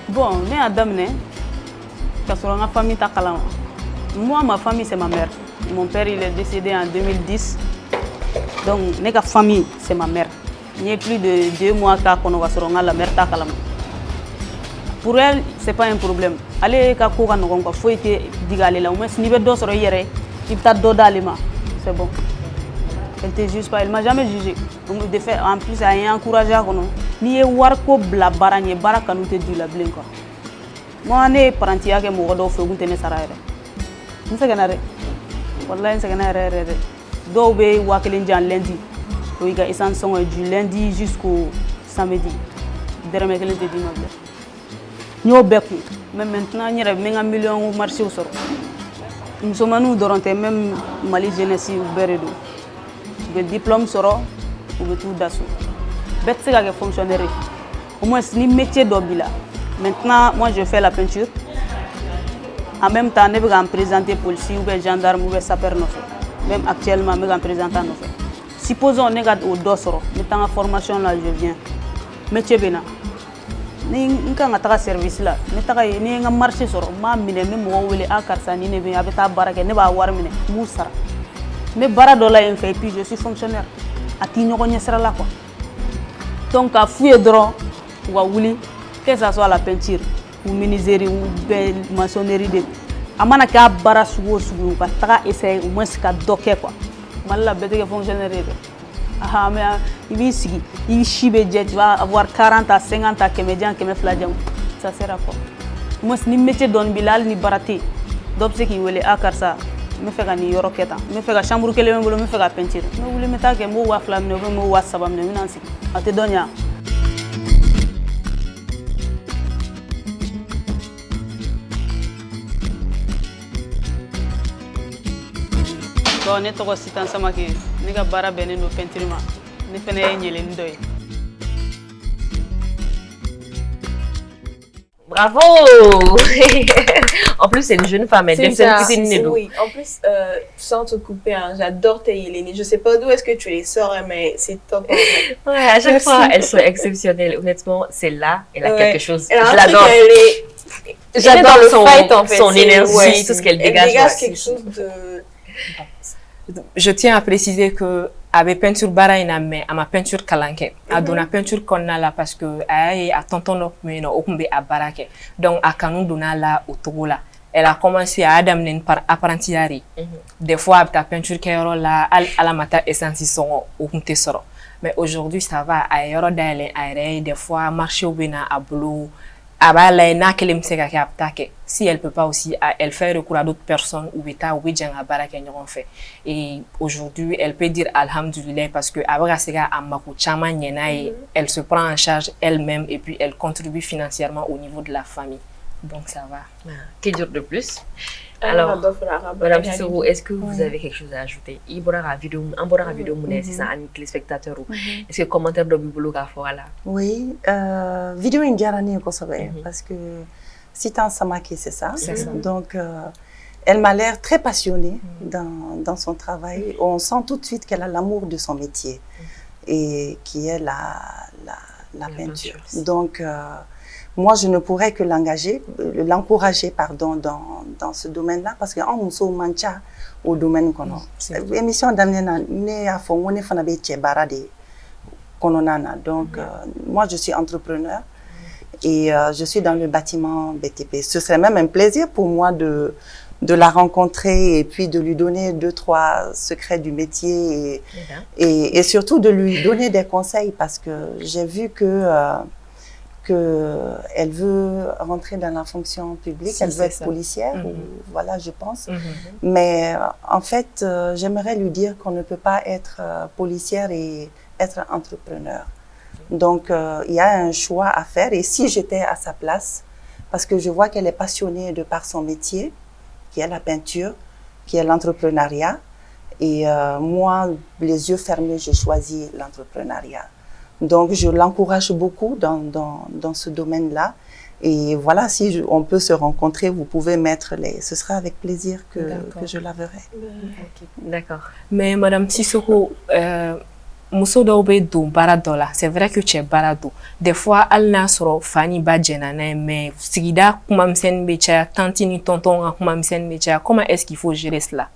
Bon, mais Adam, parce que ma famille est calme. Moi, ma famille, c'est ma mère. Mon père, il est décédé en 2010. Donc, ma famille, c'est ma mère. Il y a plus de 2 mois qu'on va se rendre à la mère. Pour elle, ce n'est pas un problème. Allez, quand on a fait des digalés là, au moins, si vous avez d'autres hier, il peut d'autres d'aliments. C'est bon. Elle ne te juge pas, elle ne m'a jamais jugé. Donc, de fait, en plus, elle a encouragé à nous. Ni est warko bla baranye baraka nous te dit la blinka. Moi, je suis parenti à que mon rodolphe fait goûter ne sarare. Nous sommes ganaré. Wallah, nous sommes ganaré. Donc, on va lundi. On va essence du lundi jusqu'au samedi. Dernier que lundi dimanche. Nous avons beaucoup. Mais maintenant, il y a un million de marchés au sol. Nous sommes nous dans même Mali jeunesse ou Beredo. Le diplôme sera ou tout d'assaut. Bête c'est que fonctionnerait. Au moins, c'est un métier d'obila. Maintenant, moi, je fais la peinture. En même temps, je vais me présenter policier ou gendarme ou sapeur. Même actuellement, je vais me présenter. Supposons que nous au dossoro, nous en formation là, je viens. Métier bénin. Nous avons un service là. Nous avons un marché sur ma mine, même moi, où les akarsa, ni ne vient avec ta barque, ne va avoir mine, moussara. Mais baradola est fait, puis je suis fonctionnaire. À Tignon, sera là quoi. Donc, à fouiller droit, ou à Wouli, que ce soit la peinture, ou menuiserie, ou maçonnerie. Amana ka bara sugo sugo ka taga essayer au moins ka docker quoi malla bête que fonctionnaire ah mais il sigi il chibe jet tu vas avoir 40 à 50 à comédien qui me fladjam ça sera quoi moi ni métier don bilal ni baraté donc ce qui wele akarsa me fait ka ni yoroketa me fait ka chambre kele me me fait ka peinture me voulez mettre que mo wa flam ne mo wa sabam ne nansi ate donya. Donc, ne tɔgɔ Sitan Samake, ne ka baara bɛnnen don peinture ma, ne fɛnɛ ye ɲɛlɛni dɔ ye. Bravo. En plus, c'est une jeune femme, elle aime cette cuisine. Oui, en plus, sans te couper, hein, j'adore tes Yéléni. Je sais pas d'où est-ce que tu les sors, mais c'est top. En fait. Ouais, à chaque fois, elles sont exceptionnelles. Honnêtement, celle-là, elle a quelque chose. Elle a je l'adore. J'adore son fight, en fait. Son énergie, tout ce qu'elle dégage. Elle dégage quelque chose de... Je tiens à préciser que a bɛ peinture baara in na mais a ma peinture kalan kɛ a donna peinture kɔnɔna la parce que a y'a ye a tonton dɔ tun bɛ yen nɔ o tun bɛ a baara kɛ donc a kanu donna la o cogo la elle a commencé a y'a daminɛ ni par apprentissage des fois a bɛ taa peinture kɛyɔrɔ la hali ala ma taa essence sɔngɔ o tun tɛ sɔrɔ mais aujourd'hui ça va a ye yɔrɔ dayɛlɛ a yɛrɛ ye des fois marché bɛ na a bolo a b'a lajɛ n'a kelen bɛ se ka kɛ a bɛ taa kɛ si elle peut pas aussi elle fait recours à d'autres personnes u bɛ taa u bɛ jɛn ka baara kɛ ɲɔgɔn fɛ et aujourd'hui elle peut dire alhamdulillah parce que a bɛ ka se ka a mako caman ɲɛ n'a ye elle se prend en charge elle-même et puis elle contribue financièrement au niveau de la famille donc ça va. Que dire de plus? Alors, Madame Sissoko, est-ce que vous avez quelque chose à ajouter? Il y a une vidéo, c'est ça, un téléspectateur. Est-ce que commentaire de Bibolo a fait là? Oui, vidéo indienne parce que Sitan Samake, c'est ça. Donc, elle m'a l'air très passionnée dans son travail. On sent tout de suite qu'elle a l'amour de son métier et qui est la peinture. Donc, moi, je ne pourrais que l'encourager dans ce domaine-là parce qu'en muso mancha au domaine kono. Émission d'amener ne a fait on est fana be tchebara de kononana. Donc, moi, je suis entrepreneur et je suis dans le bâtiment BTP. Ce serait même un plaisir pour moi de la rencontrer et puis de lui donner 2-3 secrets du métier et surtout de lui donner des conseils parce que j'ai vu qu'elle veut rentrer dans la fonction publique, elle veut être policière, voilà, je pense. Mais en fait, j'aimerais lui dire qu'on ne peut pas être policière et être entrepreneur. Donc, il y a un choix à faire. Et si j'étais à sa place, parce que je vois qu'elle est passionnée de par son métier, qui est la peinture, qui est l'entrepreneuriat, et moi, les yeux fermés, j'ai choisi l'entrepreneuriat. Donc, je l'encourage beaucoup dans ce domaine-là. Et voilà, si on peut se rencontrer, vous pouvez mettre les... Ce sera avec plaisir que je la verrai. D'accord. Mais Madame Sissoko, muso dɔw bɛ don baara dɔ la c'est vrai que cɛ baara don des fois hali n'a sɔrɔ fa ni ba jɛnna n'a ye mais sigida kumamisɛnnin bɛ caya tanti ni tonton ka kumamisɛnnin bɛ caya comment est-ce qu'il faut gérer cela?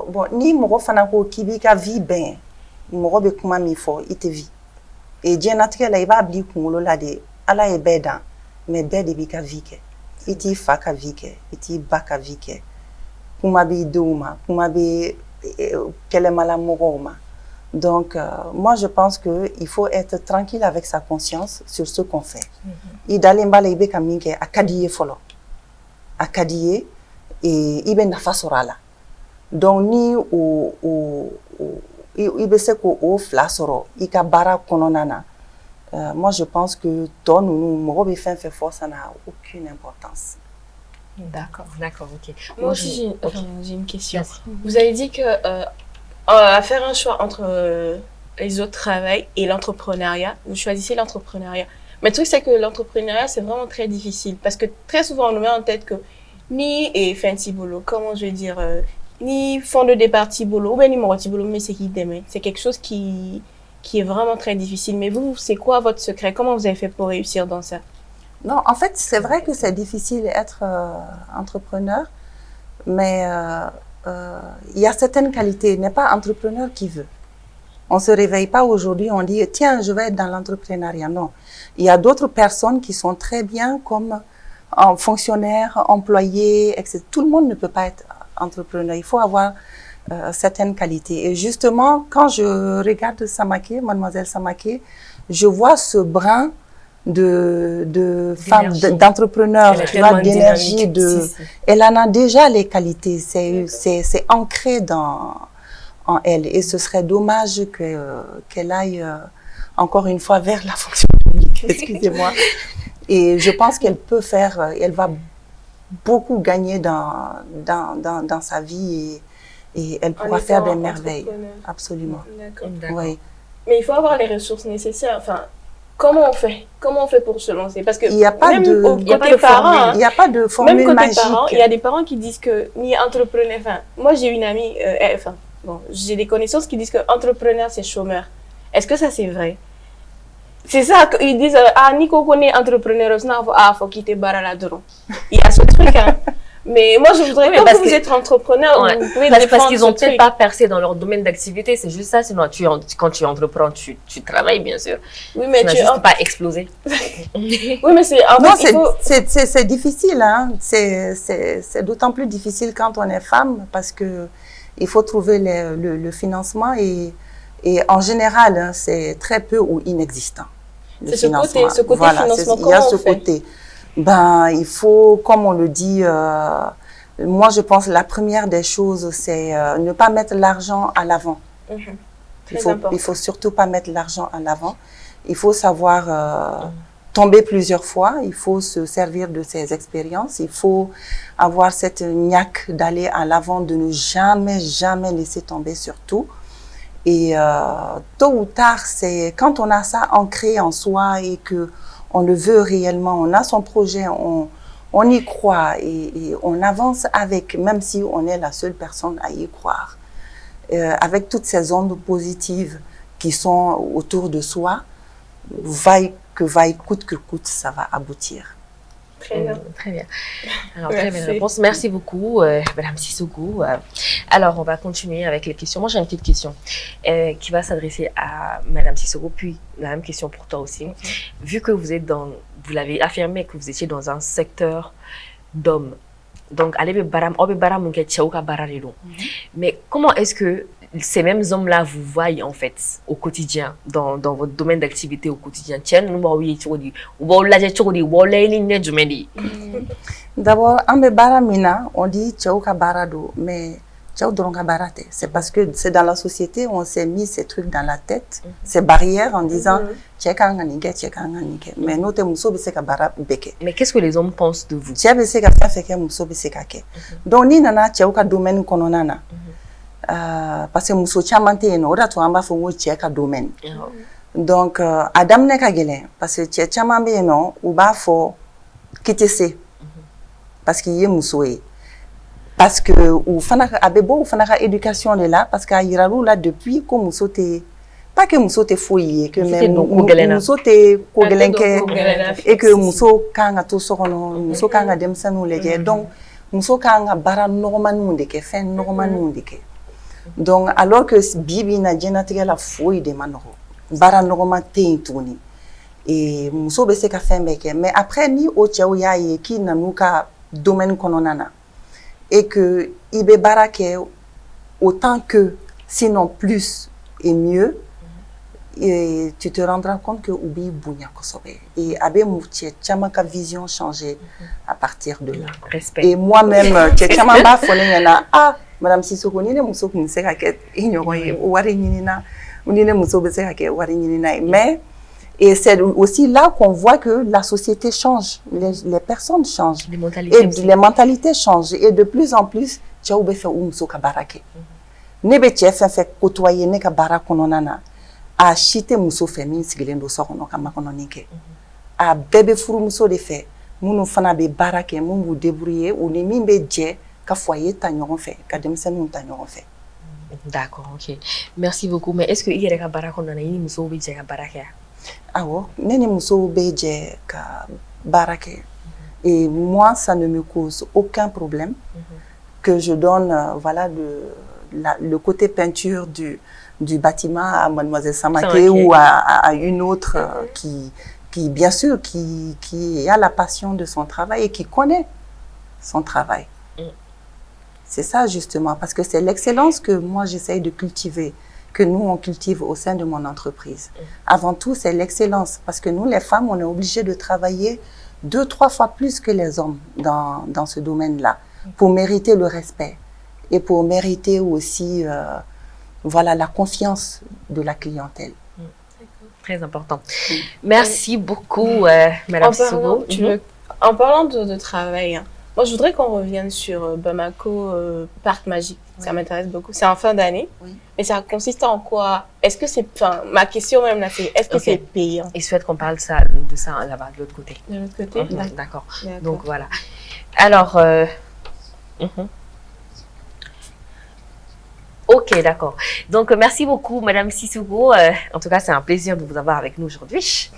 Bon, ni mɔgɔ fana ko k'i b'i ka vie bɛn mɔgɔ bɛ kuma min fɔ i tɛ vie et diɲɛnatigɛ la i b'a bila i kunkolo la de ala ye bɛɛ dan mais bɛɛ de b'i ka vie kɛ i t'i fa ka vie kɛ i t'i ba ka vie kɛ kuma b'i denw ma kuma bɛ kɛlɛmala mɔgɔw ma. Donc, moi, je pense qu'il faut être tranquille avec sa conscience sur ce qu'on fait. Il d'aller ibe kaminke akadiye folo, akadiye et ibe nafa sorala. Donc ni ibe se ko o flasoro, ika bara kononana. Moi, je pense que ton nous mogobe fait force, ça n'a aucune importance. D'accord, ok. Moi aussi, j'ai une question. Vous avez dit que à faire un choix entre les autres travails et l'entrepreneuriat, vous choisissez l'entrepreneuriat. Mais le truc, c'est que l'entrepreneuriat, c'est vraiment très difficile. Parce que très souvent, on nous met en tête que ni fancy boulot, comment je vais dire, ni fond de départ boulot, ou bien ni moroti boulot, mais c'est qui t'aime. C'est quelque chose qui est vraiment très difficile. Mais vous, c'est quoi votre secret? Comment vous avez fait pour réussir dans ça? Non, en fait, c'est vrai que c'est difficile d'être entrepreneur, mais il y a certaines qualités. Il n'est pas entrepreneur qui veut. On ne se réveille pas aujourd'hui, on dit, tiens, je vais être dans l'entrepreneuriat. Non. Il y a d'autres personnes qui sont très bien comme fonctionnaires, employés, etc. Tout le monde ne peut pas être entrepreneur. Il faut avoir certaines qualités. Et justement, quand je regarde Samake, mademoiselle Samake, je vois ce brin de femmes, d'entrepreneurs, d'énergie, elle en a déjà les qualités, c'est ancré en elle et ce serait dommage qu'elle aille encore une fois vers la fonction publique, excusez-moi. Et je pense qu'elle peut faire, elle va beaucoup gagner dans sa vie et elle pourra faire des merveilles, absolument. Oui. Mais il faut avoir les ressources nécessaires, enfin. Comment on fait pour se lancer? Parce que il n'y a pas de parents, il n'y a pas de formule même côté magique. Parents, il y a des parents qui disent que ni entrepreneur. Enfin, moi j'ai une amie, j'ai des connaissances qui disent que entrepreneur c'est chômeur. Est-ce que ça c'est vrai? C'est ça qu'ils disent. Ah, Nico connaît entrepreneur, faut quitter Barala Doro. Il y a ce truc, hein. Mais moi, je voudrais, comme vous êtes entrepreneur, ouais, vous pouvez parce qu'ils n'ont peut-être pas percé dans leur domaine d'activité, c'est juste ça. Sinon, quand tu entreprends, tu travailles, bien sûr. Oui, mais tu n'as juste pas explosé. Oui, mais c'est... c'est difficile, hein. C'est d'autant plus difficile quand on est femme, parce que il faut trouver le financement et en général, hein, c'est très peu ou inexistant. C'est ce côté voilà, financement, il y a ce côté. Ben, il faut, comme on le dit, moi je pense la première des choses, c'est ne pas mettre l'argent à l'avant. Il faut surtout pas mettre l'argent à l'avant. Il faut savoir tomber plusieurs fois, il faut se servir de ses expériences, il faut avoir cette niaque d'aller à l'avant, de ne jamais laisser tomber surtout. Et tôt ou tard, c'est quand on a ça ancré en soi et que on le veut réellement, on a son projet, on y croit et on avance avec, même si on est la seule personne à y croire. Avec toutes ces ondes positives qui sont autour de soi, vaille coûte que coûte, ça va aboutir. Très bien. Très bien. Alors, très belle réponse. Merci beaucoup, Madame Sissoko. Alors, on va continuer avec les questions. Moi, j'ai une petite question qui va s'adresser à Madame Sissoko, puis la même question pour toi aussi. Vu que vous l'avez affirmé que vous étiez dans un secteur d'hommes, donc, mais comment est-ce que ces mêmes hommes-là vous voient en fait au quotidien, dans votre domaine d'activité au quotidien? D'abord, on dit mais c'est parce que c'est dans la société on s'est mis ces trucs dans la tête, ces barrières en disant mais mais qu'est-ce que les hommes pensent de vous? Donc ni nana domaine kononana parce que muso chamante no ora to amba fo ka domaine. Donc adam ne ka gelen parce que chamambe no u ba fo kitese parce qu'il y a muso e parce que ou fana abebo ou fana éducation de là parce que ayiralu là depuis que muso te pas que muso te foyer que même muso te kogelenke et que muso kanga to sokono muso kanga demsanu leje donc muso kanga bara normal munde ke fin normal munde ke. Donc alors que bibi na jenatigɛ la foyi de ma nɔgɔ baara nɔgɔma tɛ yen tuguni et muso bɛ se ka fɛn bɛɛ kɛ mais après ni o cɛw y'a ye k'i nan'u ka domaine kɔnɔna na et que i bɛ baara kɛ autant que sinon plus et mieux et tu te rendras compte que u b'i bonya kosɛbɛ et a bɛ cɛ caman ka vision changer à partir de là. Respect. Et moi-même cɛ caman b'a fɔ ne ɲɛna Madame Sissoko, ni ne muso kun se ka kɛ I ɲɔgɔn ye wari ɲinina ni ne muso bɛ se ka kɛ wari ɲinina ye mais et c'est aussi là qu'on voit que la société change, les personnes changent, les mentalités changent et de plus en plus cɛw bɛ fɛ u muso ka baara kɛ. Ne bɛ cɛ fɛn fɛn côtoyer ne ka baara kɔnɔna na a si tɛ muso fɛ min sigilen don so kɔnɔ ka makɔnɔni kɛ a bɛɛ bɛ furumuso de fɛ minnu fana bɛ baara kɛ min b'u débrouiller u ni min bɛ jɛ ka foyer ta ɲɔgɔn fɛ ka denmisɛnninw ta ɲɔgɔn fɛ. D'accord, ok. Merci beaucoup. Mais est-ce que il y a ka baara kɔnɔna na i ni musow bɛ jɛ ka baara kɛ? Awɔ, ne ni musow bɛ jɛ ka baara kɛ et moi ça ne me cause aucun problème que je donne voilà le côté peinture du bâtiment à Mademoiselle Samaké ou à une autre qui bien sûr qui a la passion de son travail et qui connaît son travail. C'est ça justement, parce que c'est l'excellence que moi j'essaye de cultiver, que nous on cultive au sein de mon entreprise. Avant tout, c'est l'excellence, parce que nous les femmes, on est obligées de travailler 2-3 fois plus que les hommes dans ce domaine-là, pour mériter le respect et pour mériter aussi voilà, la confiance de la clientèle. Très important. Merci beaucoup, Madame Sissoko. En parlant de travail, hein, moi, je voudrais qu'on revienne sur Bamako Parc Magique. Ça m'intéresse beaucoup. C'est en fin d'année. Mais ça consiste en quoi? Est-ce que c'est... Enfin, ma question même là, c'est est-ce que c'est payant? Et souhaite qu'on parle de ça là-bas, de l'autre côté. De l'autre côté? D'accord. Donc, voilà. Alors... Ok, d'accord. Donc, merci beaucoup, Madame Sissoko. En tout cas, c'est un plaisir de vous avoir avec nous aujourd'hui.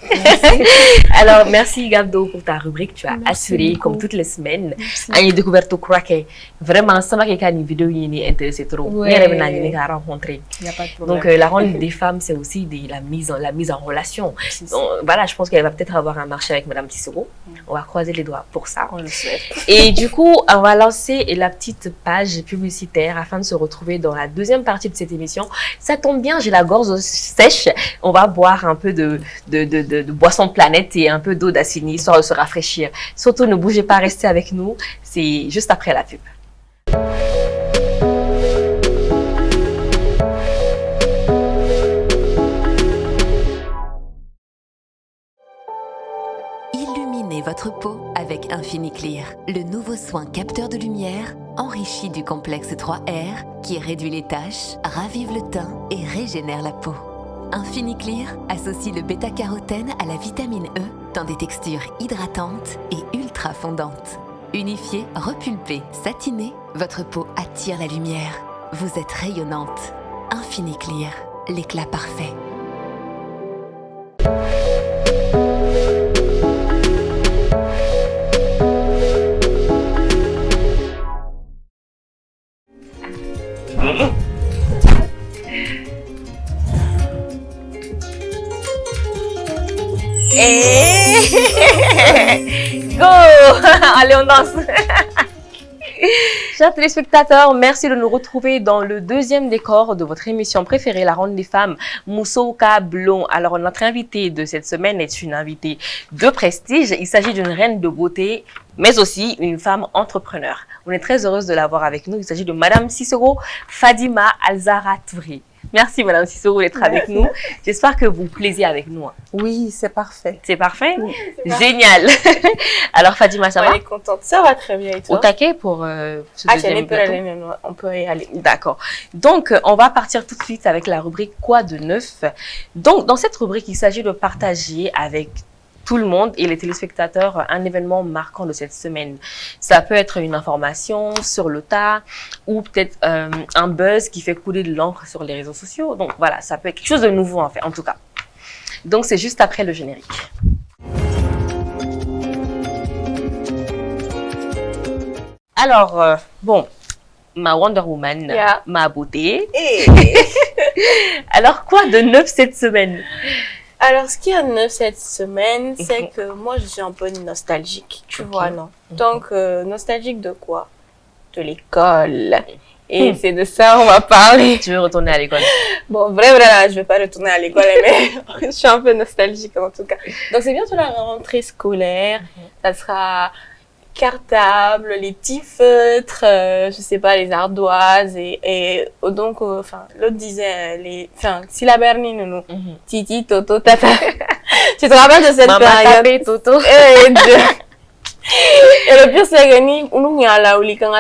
Alors, merci, Gabdo, pour ta rubrique. Tu as assuré, comme toutes les semaines. Une découverte au craquet. Vraiment, ça m'a une vidéo qui est intéressée trop. Ouais. Rencontré. Il n'y a pas de problème. Donc, la ronde des femmes, c'est aussi la mise en relation. Donc, voilà, je pense qu'elle va peut-être avoir un marché avec Madame Sissoko. On va croiser les doigts pour ça. On le souhaite. Et du coup, on va lancer la petite page publicitaire afin de se retrouver dans la deuxième partie de cette émission. Ça tombe bien, j'ai la gorge sèche. On va boire un peu de boisson planète et un peu d'eau d'Assini, histoire de se rafraîchir. Surtout, ne bougez pas, restez avec nous. C'est juste après la pub. Illuminez votre peau avec Infiniclear, le nouveau soin capteur de lumière enrichi du complexe 3R qui réduit les taches, ravive le teint et régénère la peau. Infiniclear associe le bêta-carotène à la vitamine E dans des textures hydratantes et ultra fondantes. Unifiée, repulpée, satinée, votre peau attire la lumière. Vous êtes rayonnante. Infiniclear, l'éclat parfait. Go! Allez, on danse! Chers téléspectateurs, merci de nous retrouver dans le deuxième décor de votre émission préférée, la Ronde des femmes, Moussoka Blon. Alors, notre invitée de cette semaine est une invitée de prestige. Il s'agit d'une reine de beauté, mais aussi une femme entrepreneur. On est très heureuse de l'avoir avec nous. Il s'agit de Madame Sissoko Fadima Alzara Touré. Merci Madame Sissoko d'être avec nous. J'espère que vous plaisez avec nous. Oui, c'est parfait. C'est parfait? Oui. Génial. Alors Fadima, ça va? On est contente. Ça va très bien et toi? Au taquet pour ce deuxième plateau? On peut y aller. D'accord. Donc, on va partir tout de suite avec la rubrique Quoi de neuf? Donc, dans cette rubrique, il s'agit de partager avec tout le monde et les téléspectateurs un événement marquant de cette semaine. Ça peut être une information sur le tas ou peut-être un buzz qui fait couler de l'encre sur les réseaux sociaux. Donc voilà, ça peut être quelque chose de nouveau en tout cas. Donc c'est juste après le générique. Alors, bon, ma Wonder Woman, ma beauté. Alors, quoi de neuf cette semaine? Alors, ce qui est neuf cette semaine, c'est que moi, je suis un peu nostalgique, tu vois, non? Donc, nostalgique de quoi? De l'école. Et c'est de ça on va parler. Tu veux retourner à l'école? Bon, vrai, je vais pas retourner à l'école, mais je suis un peu nostalgique en tout cas. Donc, c'est bientôt la rentrée scolaire. Ça sera cartable, les petits feutres, je sais pas, les ardoises et donc enfin l'autre disait si la bernine nous titi toto tata. Tu te rappelles de cette période? Maman toto. Et le pire c'est que nous y a là où les quand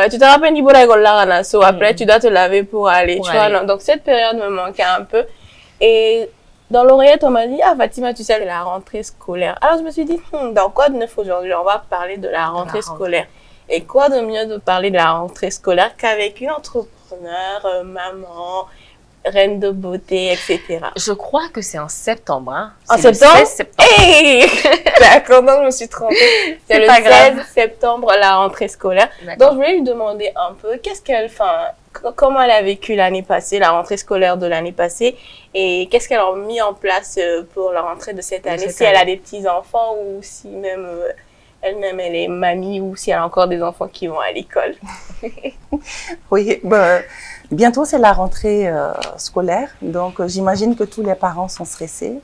tu te rappelles ni pour l'école là so après tu dois te laver pour aller tu vois non? Donc cette période me manquait un peu et dans l'oreillette, on m'a dit, ah Fatima, tu sais, c'est la rentrée scolaire. Alors je me suis dit, dans quoi de neuf aujourd'hui? On va parler de la rentrée scolaire. Et quoi de mieux de parler de la rentrée scolaire qu'avec une entrepreneur, maman, reine de beauté, etc. Je crois que c'est en septembre. Hein. En septembre? Le 16 septembre. Hey d'accord, donc je me suis trompée. C'est le 16 septembre, la rentrée scolaire. Donc je voulais lui demander un peu, comment elle a vécu l'année passée, la rentrée scolaire de l'année passée, et qu'est-ce qu'elle a mis en place pour la rentrée de cette année, si elle a des petits-enfants ou si même elle-même elle est mamie ou si elle a encore des enfants qui vont à l'école. Oui, bientôt c'est la rentrée scolaire, donc j'imagine que tous les parents sont stressés.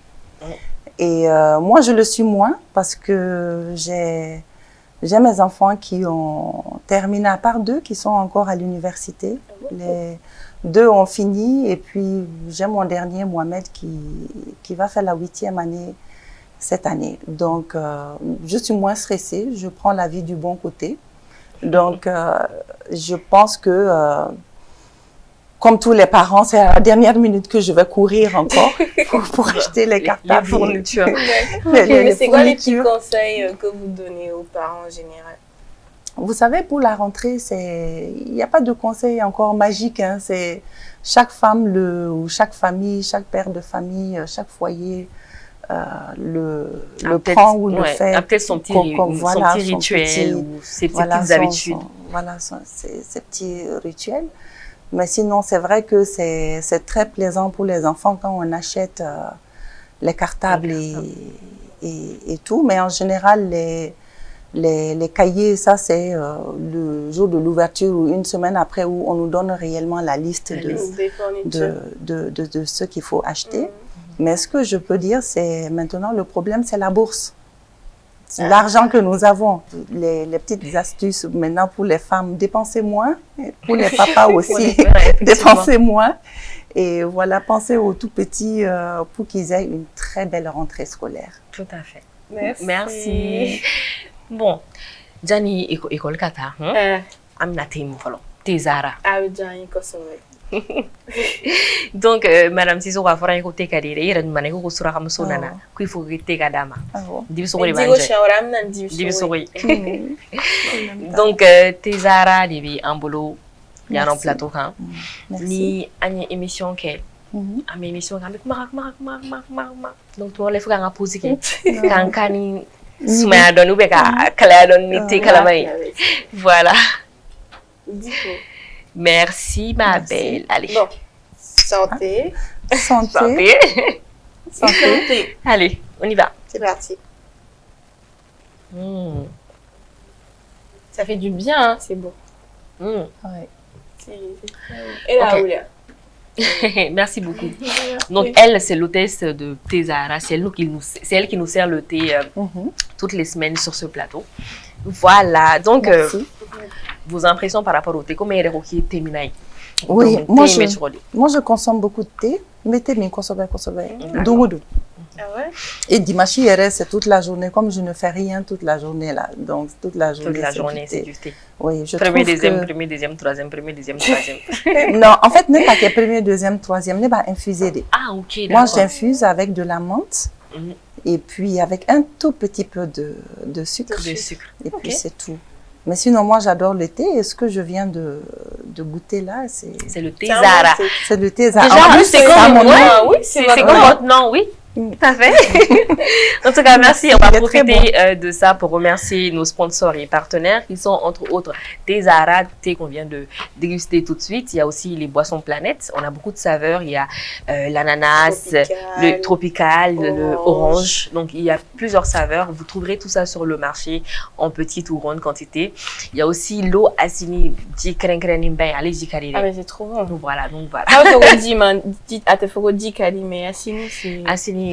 Et moi je le suis moins parce que j'ai mes enfants qui ont terminé, à part 2 qui sont encore à l'université. Les 2 ont fini et puis j'ai mon dernier, Mohamed, qui va faire la 8e année cette année. Donc, je suis moins stressée, je prends la vie du bon côté. Donc, je pense que, comme tous les parents, c'est à la dernière minute que je vais courir encore pour acheter les cartables. Les fournitures. Mais c'est quoi les petits conseils que vous donnez aux parents en général? Vous savez, pour la rentrée, il n'y a pas de conseil encore magique. Hein. C'est chaque femme, ou chaque famille, chaque père de famille, chaque foyer le prend ou le fait. Peut-être son petit rituel ou ses petites habitudes. Ces petits rituels. Mais sinon, c'est vrai que c'est très plaisant pour les enfants quand on achète les cartables et tout. Mais en général, les cahiers, ça c'est le jour de l'ouverture ou une semaine après où on nous donne réellement la liste de ce qu'il faut acheter. Mais ce que je peux dire, c'est maintenant le problème, c'est la bourse. L'argent que nous avons, les petites astuces maintenant pour les femmes, dépensez moins, pour les papas aussi, dépensez moins. Et voilà, pensez aux tout petits pour qu'ils aient une très belle rentrée scolaire. Tout à fait. Merci. Bon, Jani école kata, amna temu falo, Tezara. Ah oui, Jani Kosovo. Donc, Madame Tiso va faire un côté carrière. Il y a une manière où sera comme ça, nana. Qu'il faut que tu dama. Donc, Tezara, il y a un boulot, il y a un plateau. Ni une émission qui a une émission avec Marak. Donc, tu vas les faire un pause qui quand Kani Soumaya donne ou beka Kala donne nité Kalamai. Voilà. Merci, ma belle. Allez. Bon. Santé. Santé. Santé. Allez, on y va. C'est parti. Ça fait du bien, hein, c'est beau. Ouais. Et là, Oulia. Merci beaucoup. Donc, elle, c'est l'hôtesse de Tezara. C'est elle qui nous sert le thé toutes les semaines sur ce plateau. Voilà. Donc, vos impressions par rapport au thé, comment est-ce que tu as? Oui, moi je consomme beaucoup de thé. Mettez mes consommés. Ah ouais? Et dimanche, c'est toute la journée. Comme je ne fais rien toute la journée là. Donc, toute la journée, c'est du thé. Oui, je premier, deuxième, troisième. Non, en fait, n'est pas que premier, deuxième, troisième, n'est pas infusé. Ah, ok. Moi, j'infuse avec de la menthe. Et puis, avec un tout petit peu de sucre. Et puis, c'est tout. Mais sinon, moi, j'adore le thé. Et ce que je viens de goûter là, c'est le thé Zara. C'est le thé Zara. Déjà, en plus, c'est comme mon nom. Oui, c'est comme votre nom, oui. Tout à fait. En tout cas, merci. On va profiter de ça pour remercier nos sponsors et partenaires qui sont entre autres Tezara, thé qu'on vient de déguster tout de suite. Il y a aussi les boissons Planète. On a beaucoup de saveurs. Il y a l'ananas, le tropical, le orange. Donc, il y a plusieurs saveurs. Vous trouverez tout ça sur le marché en petite ou grande quantité. Il y a aussi l'eau Assini. Ah, mais c'est trop bon. Donc, voilà. Ah, Assini,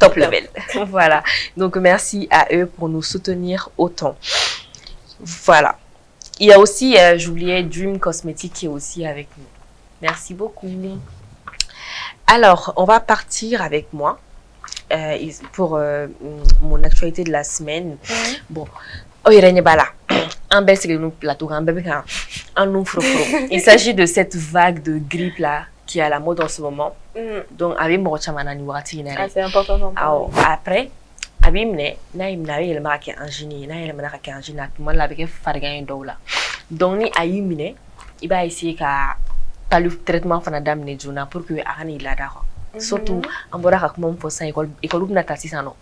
top level. Voilà. Donc, merci à eux pour nous soutenir autant. Voilà. Il y a aussi, j'oubliais, Dream Cosmetics qui est aussi avec nous. Merci beaucoup. Alors, on va partir avec moi pour mon actualité de la semaine. Bon. Il s'agit de cette vague de grippe là qui est à la mode en ce moment. Donc, c'est important d'en parler. Après, donc, il va essayer de le traitement pour que surtout en bora ka kuma fo sa école na ta sisano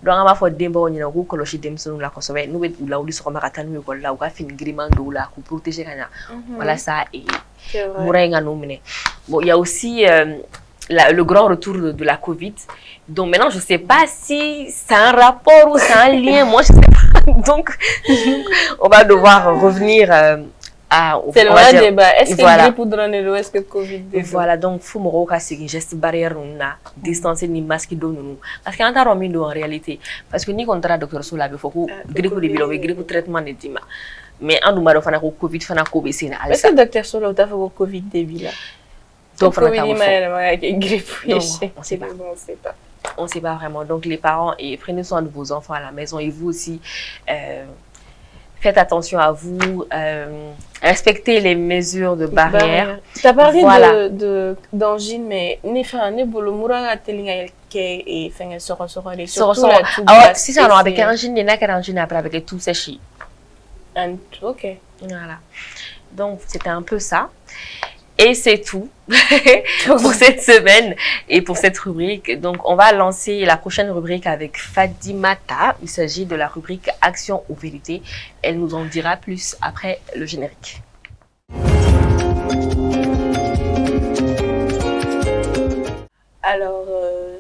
donc on va fo demba on ko koloshi demsonu la ko so no be la uli so ma ka tanu ko la ka fin griment do la ko protéger kanya voilà ça et murenga no mine. Bon, il y a aussi le grand retour de la Covid. Donc maintenant je sais pas si c'est un rapport ou c'est un lien, moi je sais pas. Donc on va devoir revenir c'est le vrai débat. Est-ce que voilà. Grippe ou ou est-ce que Covid voilà, donc il faut que les gestes barrières distancer ni masque nous parce qu'il y a un romin en réalité parce que ni contre docteur Soula il faut que grippe de bilo grippe traitement de dima mais en nous fana ko Covid fana ko bessina est-ce que docteur Soula ta fait Covid débile là donc Covid grippe on sait pas. On sait pas vraiment. Donc les parents, et prenez soin de vos enfants à la maison et vous aussi faites attention à vous, respectez les mesures de barrière. Tu as parlé d'angine, mais si ça avec angine, il y a qu'un angine après avec tout séché. Ok, voilà. Donc, c'était un peu ça. Et c'est tout pour cette semaine et pour cette rubrique. Donc, on va lancer la prochaine rubrique avec Fadimata. Il s'agit de la rubrique Action ou Vérité. Elle nous en dira plus après le générique. Alors,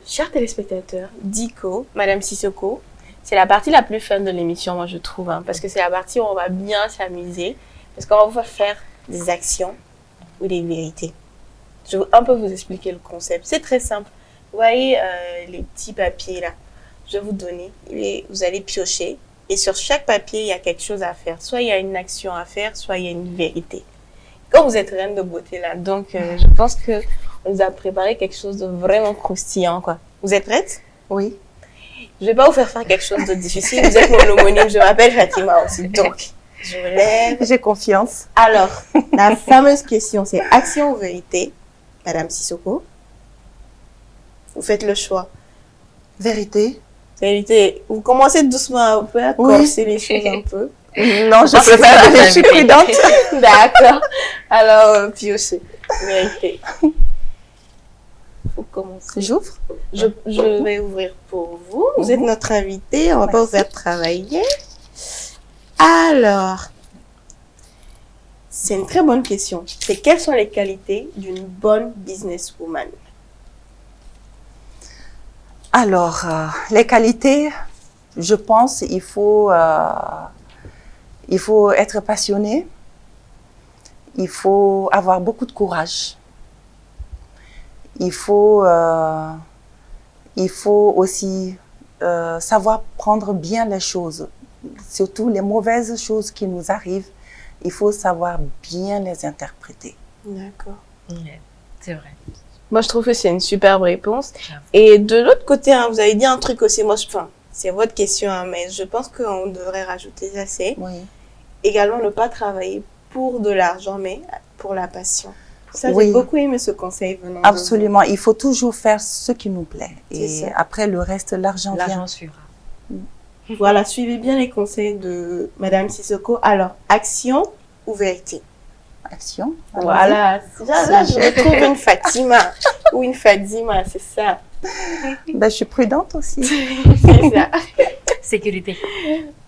chers téléspectateurs, Diko, Madame Sissoko, c'est la partie la plus fun de l'émission, moi je trouve, hein, parce que c'est la partie où on va bien s'amuser, parce qu'on va vous faire des actions ou des vérités. Je vais un peu vous expliquer le concept. C'est très simple. Vous voyez les petits papiers là, je vais vous donner, et vous allez piocher, et sur chaque papier, il y a quelque chose à faire. Soit il y a une action à faire, soit il y a une vérité. Quand vous êtes reine de beauté là, donc je pense que on nous a préparé quelque chose de vraiment croustillant, quoi. Vous êtes prête? Oui. Je vais pas vous faire quelque chose de difficile. Vous êtes mon homonyme, je m'appelle Fatima aussi. Donc, je me lève. J'ai confiance. Alors, la fameuse question, c'est action ou vérité? Madame Sissoko, vous faites le choix. Vérité. Vérité. Vous commencez doucement un peu à corser les choses un peu. Non, je préfère, je suis prudente. D'accord. Alors, piochez. Vérité. Faut commencer. J'ouvre. Je vais ouvrir pour vous. Vous êtes notre invité. On va pas vous faire travailler. Alors, c'est une très bonne question. C'est quelles sont les qualités d'une bonne businesswoman? Alors, les qualités, je pense, il faut être passionné. Il faut avoir beaucoup de courage. Il faut aussi savoir prendre bien les choses, surtout les mauvaises choses qui nous arrivent. Il faut savoir bien les interpréter. D'accord. Ouais, c'est vrai. Moi, je trouve que c'est une superbe réponse. Et de l'autre côté, hein, vous avez dit un truc aussi. Moi, c'est votre question, hein, mais je pense qu'on devrait rajouter ça. C'est également ne pas travailler pour de l'argent, mais pour la passion. Ça, j'ai beaucoup aimé ce conseil venant Absolument. Il faut toujours faire ce qui nous plaît. Et après, le reste, l'argent vient. L'argent suivra. Voilà, suivez bien les conseils de Madame Sissoko. Alors, action ou vérité? Action. Voilà. Là, je retrouve une Fatima ou une Fadima, c'est ça. Ben, je suis prudente aussi. C'est ça. Sécurité.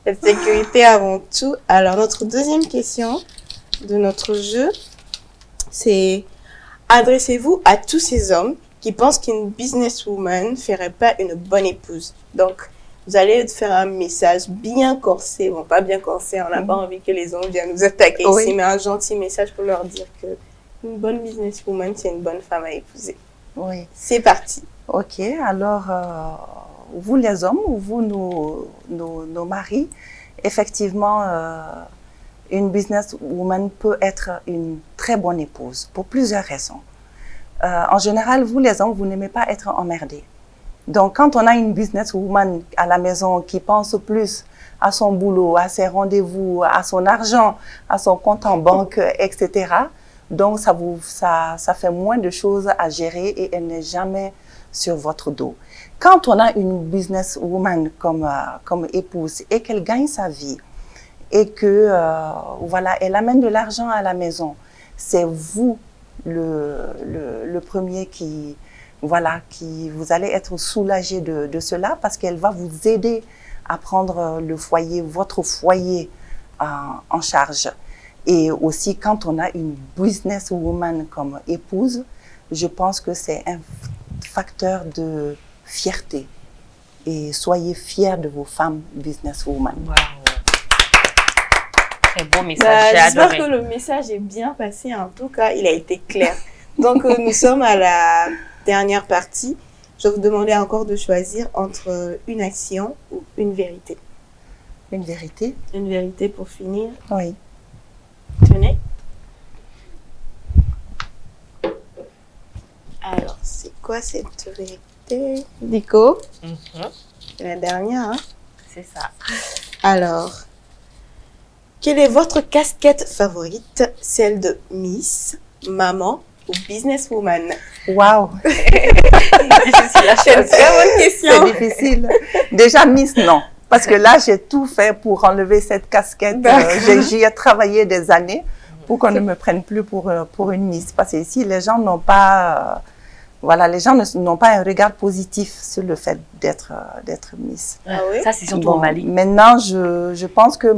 La sécurité avant tout. Alors, notre deuxième question de notre jeu, c'est adressez-vous à tous ces hommes qui pensent qu'une businesswoman ne ferait pas une bonne épouse. Donc, vous allez faire un message bien corsé. Bon, pas bien corsé, on n'a pas envie que les hommes viennent nous attaquer ici, mais un gentil message pour leur dire que une bonne businesswoman, c'est une bonne femme à épouser. Oui. C'est parti. Ok, alors, vous les hommes, ou vous nos maris, effectivement, une businesswoman peut être une très bonne épouse pour plusieurs raisons. En général, vous les hommes, vous n'aimez pas être emmerdés. Donc, quand on a une businesswoman à la maison qui pense plus à son boulot, à ses rendez-vous, à son argent, à son compte en banque, etc., donc ça fait moins de choses à gérer et elle n'est jamais sur votre dos. Quand on a une businesswoman comme épouse et qu'elle gagne sa vie et que voilà, elle amène de l'argent à la maison, c'est vous le premier qui vous allez être soulagé de cela parce qu'elle va vous aider à prendre votre foyer en charge. Et aussi, quand on a une businesswoman comme épouse, je pense que c'est un facteur de fierté. Et soyez fiers de vos femmes businesswoman. Wow. Très beau message, j'ai j'espère adoré. que le message est bien passé. En tout cas, il a été clair. Donc, nous sommes à la dernière partie. Je vais vous demander encore de choisir entre une action ou une vérité. Une vérité? Une vérité pour finir. Oui. Tenez. Alors, c'est quoi cette vérité? Diko? C'est la dernière, hein? C'est ça. Alors, quelle est votre casquette favorite? Celle de Miss, maman ou businesswoman? Waouh! C'est une très bonne question. C'est difficile. Déjà, Miss, non. Parce que là, j'ai tout fait pour enlever cette casquette. J'y ai travaillé des années pour qu'on ne me prenne plus pour une Miss. Parce que ici, les gens n'ont pas... voilà, les gens n'ont pas un regard positif sur le fait d'être Miss. Ah oui? Ça, c'est surtout au Mali. Maintenant, je pense que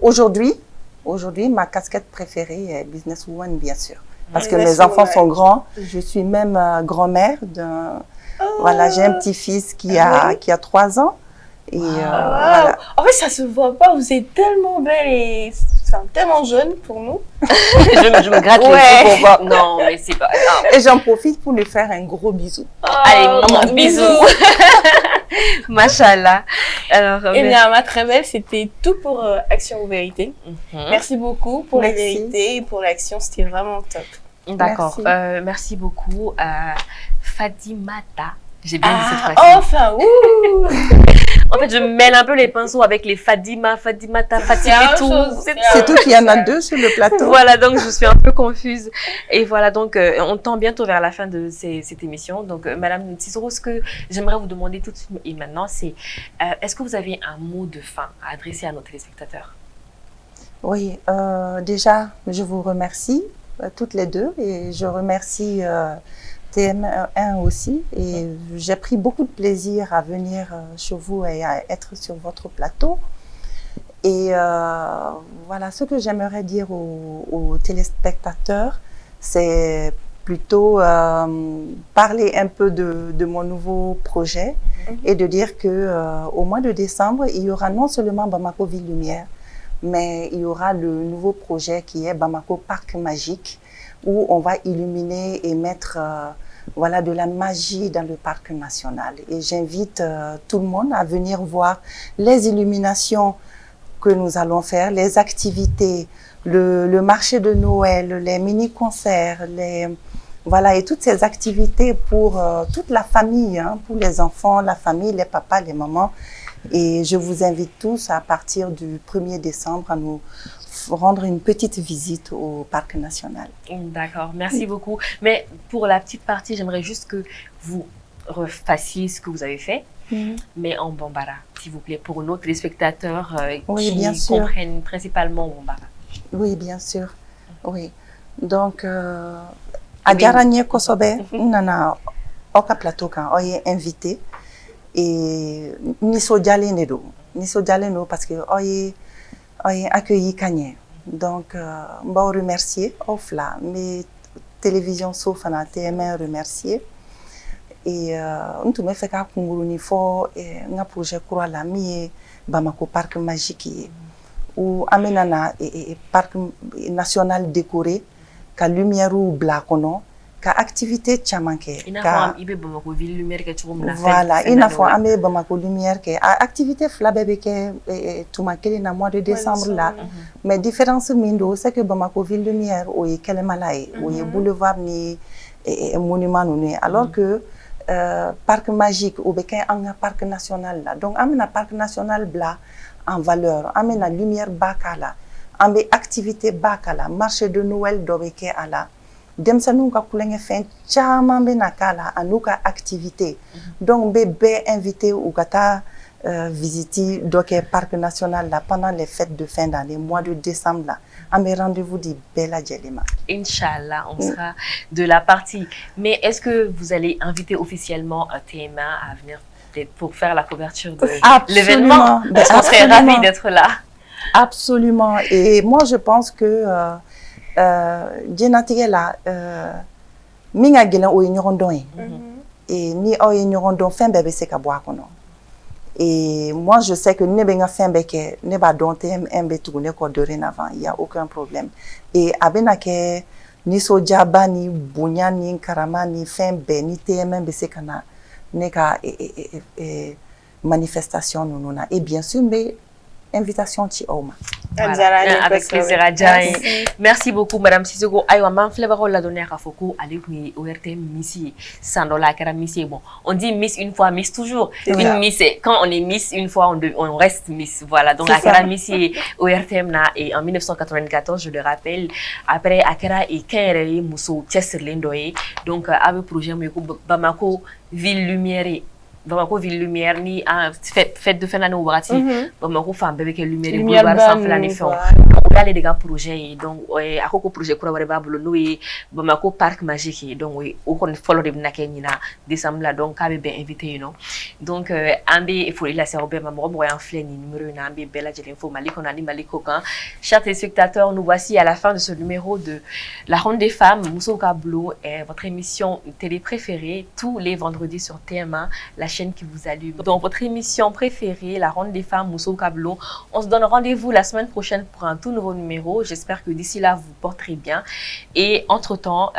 aujourd'hui, ma casquette préférée est businesswoman, bien sûr. Parce que mes enfants sont grands. Je suis même grand-mère d'un... Voilà, j'ai un petit-fils qui a 3 ans. Et voilà. En fait, ça se voit pas. Vous êtes tellement belle et tellement jeune pour nous. je me gratte les yeux pour voir. Non, mais c'est pas... Et j'en profite pour lui faire un gros bisou. Allez, maman, bisous. Machallah. Alors, et bien, ma très belle, c'était tout pour Action ou Vérité. Merci beaucoup pour la vérité et pour l'action. C'était vraiment top. D'accord. Merci beaucoup. Fadimata. J'ai bien dit cette phrase. Enfin, ouh. En fait, je mêle un peu les pinceaux avec les Fadima, Fadimata, Fatim et tout. C'est tout qu'il y en a 2 sur le plateau. Voilà, donc je suis un peu confuse. Et voilà, donc on tend bientôt vers la fin de cette émission. Donc, Madame Cicero, ce que j'aimerais vous demander tout de suite et maintenant, c'est est-ce que vous avez un mot de fin à adresser à nos téléspectateurs? Oui, déjà, je vous remercie toutes les deux et je remercie TM1 aussi, et j'ai pris beaucoup de plaisir à venir chez vous et à être sur votre plateau. Et voilà, ce que j'aimerais dire aux téléspectateurs, c'est plutôt parler un peu de mon nouveau projet et de dire qu'au mois de décembre, il y aura non seulement Bamako Ville Lumière, mais il y aura le nouveau projet qui est Bamako Parc Magique, où on va illuminer et mettre voilà, de la magie dans le parc national. Et j'invite tout le monde à venir voir les illuminations que nous allons faire, les activités, le marché de Noël, les mini-concerts, voilà, et toutes ces activités pour toute la famille, hein, pour les enfants, la famille, les papas, les mamans. Et je vous invite tous à partir du 1er décembre à nous rendre une petite visite au parc national. D'accord, merci beaucoup. Mais pour la petite partie, j'aimerais juste que vous refassiez ce que vous avez fait, mais en Bambara, s'il vous plaît, pour nos téléspectateurs qui comprennent principalement Bambara. Oui, bien sûr. Oui. Donc, à Garanier Kosobe, nana oka plateau quand on est invité et Niso Dialenedo parce que on est accueilli Kanye. Donc, on va remercier Ofla, mes télévisions sauf à TM1 remercier. Et on te met fait qu'à Kunguruni fort un projet croix la mi Bamako Parc Magique ou amenana et parc national décoré ka lumière ou blacono ka activité chamanke ka Bamako Ville Lumière que tu voilà il faut amener Bamako Lumière que activité flabé que tout manqué na mois de décembre là mais différence mindo c'est que Bamako Ville Lumière ou Kelemalaye ou boulevard ni monument ni alors que parc magique ou bien un parc national là donc amena parc national bla en valeur amena lumière bakala ambe activité bakala marché de Noël dobeke ala demsanu ka kulenge fin chama be nakala anuka activité donc be invité ou kata visiter donc parc national là pendant les fêtes de fin d'année mois de décembre là à mes rendez-vous dit Bella Djelema. Inch'Allah, on sera de la partie. Mais est-ce que vous allez inviter officiellement TM1 à venir pour faire la couverture de l'événement? Parce qu'on serait ravis d'être là. Absolument. Et moi, je pense que Djenatigela, minga gelen o ignorondon et ni o ignorondon fin bébé c'est kabwa kono. Et moi, je sais que Nebenga Fembeke, Neba Donte, Mbe Tourne, dorénavant, il n'y a aucun problème. Et Abenake, ni Sojaba, ni Bounya, ni Karama, ni Fembe, ni TMM, Besekana, Neka manifestation, nous et bien sûr, mais invitation ci Oma. Voilà. Avec plaisir à Djaï. Merci beaucoup, Madame Sissoko. Aïwa, man flebaro la donner à Foko, allez, au RTM Missi, $100 à Missi. Bon, on dit Miss une fois, Miss toujours. Une Miss, quand on est Miss une fois, on reste Miss. Voilà, donc Akara Missi au RTM, et en 1994, je le rappelle, après Akara et Kere Mousso, Tchesser Lendoé, donc, avec le projet Bamako Ville Lumière. Bamako ville lumière ni fête de fin d'année au Brati Bamako femme bébé que lumière boulevard sans flâner fond on les dégâts projet donc à quoi projet kura wari bablo no Bamako parc magique donc o kon follow de na kenyina décembre là donc ka be invité you know donc ambe il faut la c'est Robert Mamoro mo en flène numéro na ambe bella jeli fo maliko na ni maliko kan chers téléspectateurs nous voici à la fin de ce numéro de la ronde des femmes Mousso Kablo est votre émission télé préférée tous les vendredis sur TMA la chaîne qui vous allume dans votre émission préférée la ronde des femmes Mousso Kablo on se donne rendez-vous la semaine prochaine pour un tout nouveau numéro. J'espère que d'ici là, vous vous porterez bien. Et entre-temps,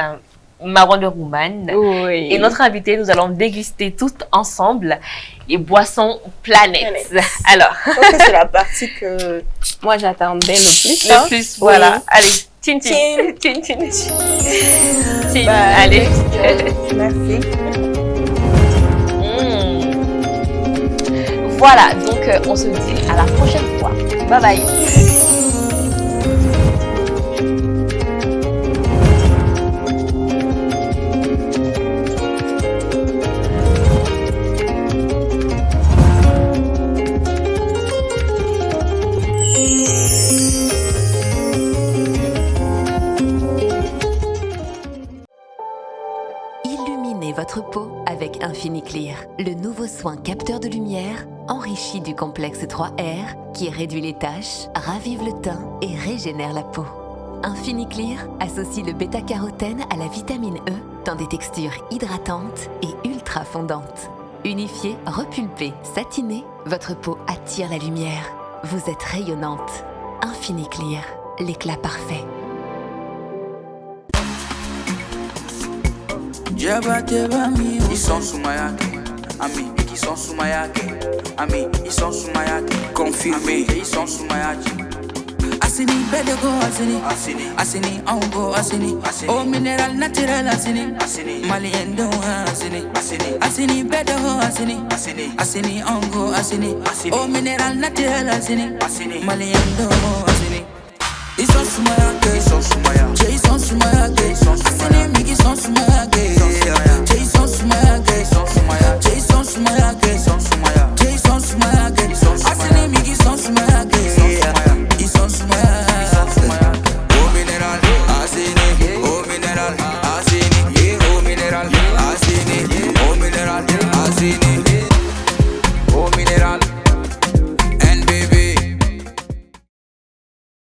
ma Wonder Woman et notre invité, nous allons déguster toutes ensemble les boissons Planète. Alors, c'est la partie que moi j'attendais le plus. Voilà. Allez, tchin tchin. Tchin tchin. Tchin. Allez. Merci. Voilà, donc on se dit à la prochaine fois. Bye bye. Illuminez votre peau avec Infiniclear, le nouveau soin capteur de lumière enrichi du complexe 3R qui réduit les taches, ravive le teint et régénère la peau. Infiniclear associe le bêta-carotène à la vitamine E dans des textures hydratantes et ultra fondantes. Unifiée, repulpée, satinée, votre peau attire la lumière. Vous êtes rayonnante. Infiniclear, l'éclat parfait. Confirmé, Asini, better go Asini, on go Asini. Oh, mineral natural Asini, Malien do Asini, better go Asini, on go Asini. Oh, mineral natural Asini, Malien do Asini. Ison Sumaya, Jason Sumaya, Asini, Miki Son Sumaya, Jason Sumaya.